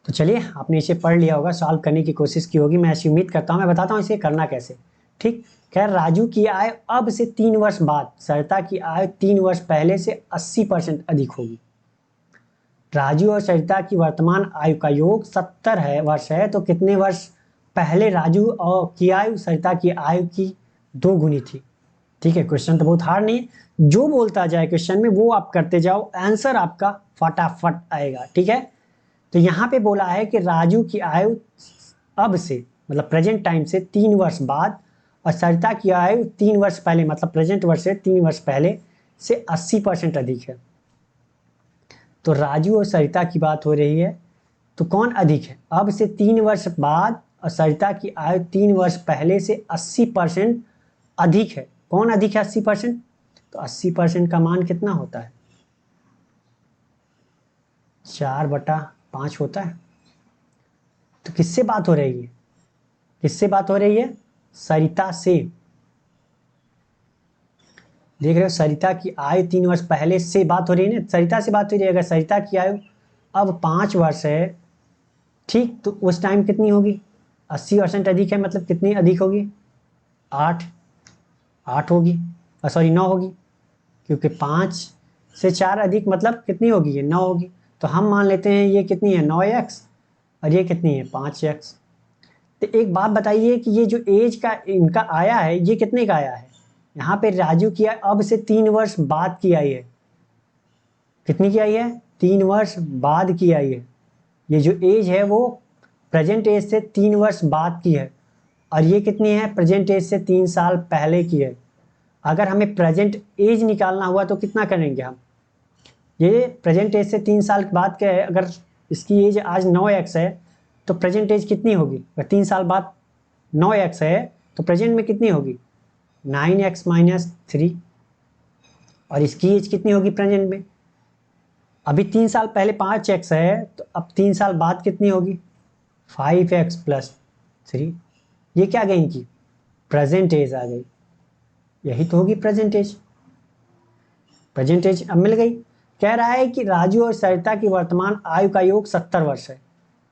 तो चलिए, आपने इसे पढ़ लिया होगा, सॉल्व करने की कोशिश की होगी, मैं ऐसी उम्मीद करता हूँ। मैं बताता हूँ इसे करना कैसे। ठीक, खैर राजू की आय अब से 3 वर्ष बाद सरिता की आय 3 वर्ष पहले से 80% अधिक होगी। राजू और सरिता की वर्तमान आयु का योग 70 वर्ष है, तो कितने वर्ष पहले राजू और की आयु सरिता की आयु की 2 गुनी थी। ठीक है, क्वेश्चन तो बहुत हार्ड नहीं है, जो बोलता जाए क्वेश्चन में वो आप करते जाओ, आंसर आपका फटाफट आएगा। ठीक है, तो यहाँ पे बोला है कि राजू की आयु अब से मतलब प्रेजेंट टाइम से 3 वर्ष बाद और सरिता की आयु 3 वर्ष पहले मतलब प्रेजेंट वर्ष से 3 वर्ष पहले से 80% अधिक है। तो राजू और सरिता की बात हो रही है, तो कौन अधिक है? अब से 3 वर्ष बाद और सरिता की आयु 3 वर्ष पहले से 80% अधिक है। कौन अधिक है 80%? तो 80% का मान कितना होता है? 4/5 होता है। तो किससे बात हो रही है? किससे बात हो रही है? सरिता से। देख रहे हो, सरिता की आयु 3 वर्ष पहले से बात हो रही है ना, सरिता से बात हो रही है। अगर सरिता की आयु अब 5 वर्ष है, ठीक, तो उस टाइम कितनी होगी? 80% अधिक है, मतलब कितनी अधिक होगी? 8 8 होगी, सॉरी 9 होगी, क्योंकि 5 से 4 अधिक मतलब कितनी होगी? ये 9 होगी। तो हम मान लेते हैं ये कितनी है? 9x, और ये कितनी है? 5x। तो एक बात बताइए कि ये जो एज का इनका आया है, ये कितने का आया है? यहाँ पे राजू की अब से 3 वर्ष बाद की आई है। कितनी की आई है? 3 वर्ष बाद की आई है। ये जो एज है वो प्रेजेंट एज से 3 वर्ष बाद की है, और ये कितनी है? प्रेजेंट एज से 3 साल पहले की है। अगर हमें प्रेजेंट एज निकालना हुआ तो कितना करेंगे हम? ये प्रेजेंट एज से 3 साल बाद क्या है? अगर इसकी एज आज 9x है, तो प्रेजेंट एज कितनी होगी? अगर 3 साल बाद 9x है तो प्रेजेंट में कितनी होगी? 9x-3। और इसकी एज कितनी होगी प्रेजेंट में? अभी 3 साल पहले 5x है, तो अब 3 साल बाद कितनी होगी? 5x+3। ये क्या गई इनकी? प्रेजेंट एज आ गई। यही तो होगी प्रेजेंट एज। प्रेजेंट एज अब मिल गई। कह रहा है कि राजू और सरिता की वर्तमान आयु का योग 70 वर्ष है।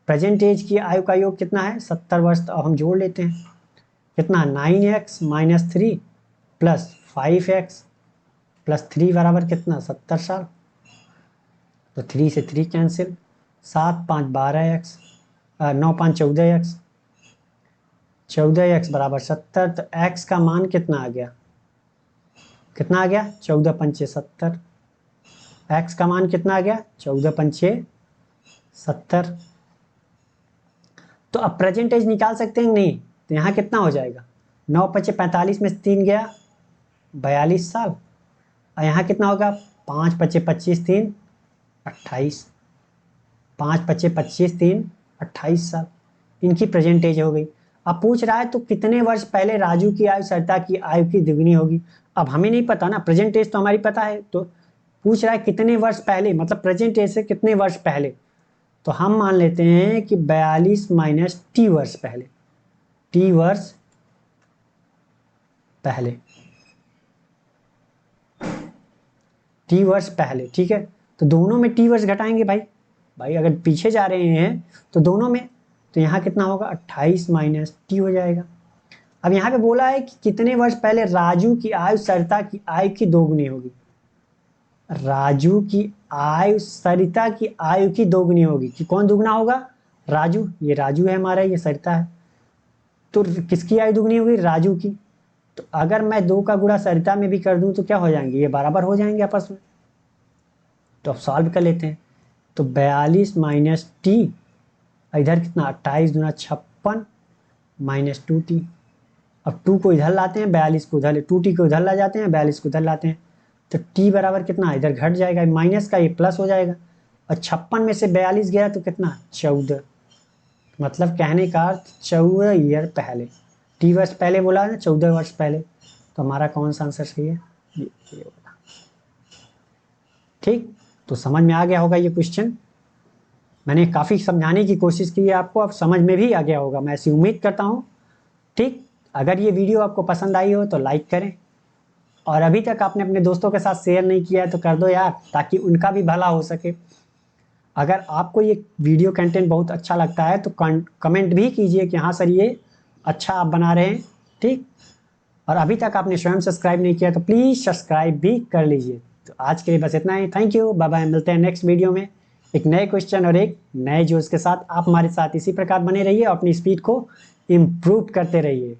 प्रेजेंट एज की आयु का योग कितना है? 70 वर्ष। तो अब हम जोड़ लेते हैं, कितना? 9x-3 प्लस 5x+3 बराबर कितना? 70 साल। तो 3 से 3 कैंसिल, 7×5=12x, 9×5=14x, 14x बराबर 70। तो x का मान कितना आ गया? कितना आ गया? 14×5=70। x का मान कितना आ गया? 14×5=70। तो अब प्रेजेंट एज निकाल सकते हैं नहीं? तो यहाँ कितना हो जाएगा? 9×5=45 में से 3 गया, 42 साल। और यहाँ कितना होगा? 5×5=25, 3 28। 5×5=25, 3 28 साल। इनकी प्रेजेंट एज हो गई। अब पूछ रहा है तो कितने वर्ष पहले राजू की आयु सरिता की आयु की दुगनी होगी? अब हमें नहीं पता ना, प्रेजेंट एज तो हमारी पता है, तो पूछ रहा है कितने वर्ष पहले, मतलब प्रेजेंट एज से कितने वर्ष पहले। तो हम मान लेते हैं कि 42 - t वर्ष पहले। t वर्ष पहले, t वर्ष पहले। ठीक है, तो दोनों में t वर्ष घटाएंगे भाई। भाई अगर पीछे जा रहे हैं तो दोनों में, तो यहाँ कितना होगा? 28 - t हो जाएगा। अब यहाँ पे बोला है कि कितने वर्ष पहले राजू की आयु सरिता की आयु की 2 गुनी होगी। राजू की आयु सरिता की आयु की 2 गुनी होगी। कि कौन दुगना होगा? राजू। ये राजू है हमारा, ये सरिता है। तो किसकी आयु दुगनी होगी? राजू की। तो अगर मैं 2 का गुणा सरिता में भी कर दूं तो क्या हो जाएंगे? ये बराबर हो जाएंगे आपस में। तो अब सॉल्व कर लेते हैं। तो 42 माइनस टी, इधर कितना 28 दूना 56 माइनस 2t। अब 2 को इधर लाते हैं, 42 को उधर, 2t को उधर ला जाते हैं, 42 को उधर लाते हैं। तो t बराबर कितना, इधर घट जाएगा, माइनस का ये प्लस हो जाएगा। और 56 में से 42 गया तो कितना 14। मतलब कहने का अर्थ 14 ईयर पहले, टी वर्ष पहले बोला है ना, 14 वर्ष पहले। तो हमारा कौन सा आंसर सही है, ये होगा। ठीक, तो समझ में आ गया होगा ये क्वेश्चन। मैंने काफ़ी समझाने की कोशिश की है आपको, अब समझ में भी आ गया होगा, मैं ऐसी उम्मीद करता हूँ। ठीक, अगर ये वीडियो आपको पसंद आई हो तो लाइक करें, और अभी तक आपने अपने दोस्तों के साथ शेयर नहीं किया है तो कर दो यार, ताकि उनका भी भला हो सके। अगर आपको ये वीडियो कंटेंट बहुत अच्छा लगता है तो कमेंट भी कीजिए कि हाँ सर ये अच्छा आप बना रहे हैं। ठीक, और अभी तक आपने स्वयं सब्सक्राइब नहीं किया तो प्लीज़ सब्सक्राइब भी कर लीजिए। तो आज के लिए बस इतना ही, थैंक यू, बाय बाय, मिलते हैं नेक्स्ट वीडियो में एक नए क्वेश्चन और एक नए जोश के साथ। आप हमारे साथ इसी प्रकार बने रहिए और अपनी स्पीड को इम्प्रूव करते रहिए।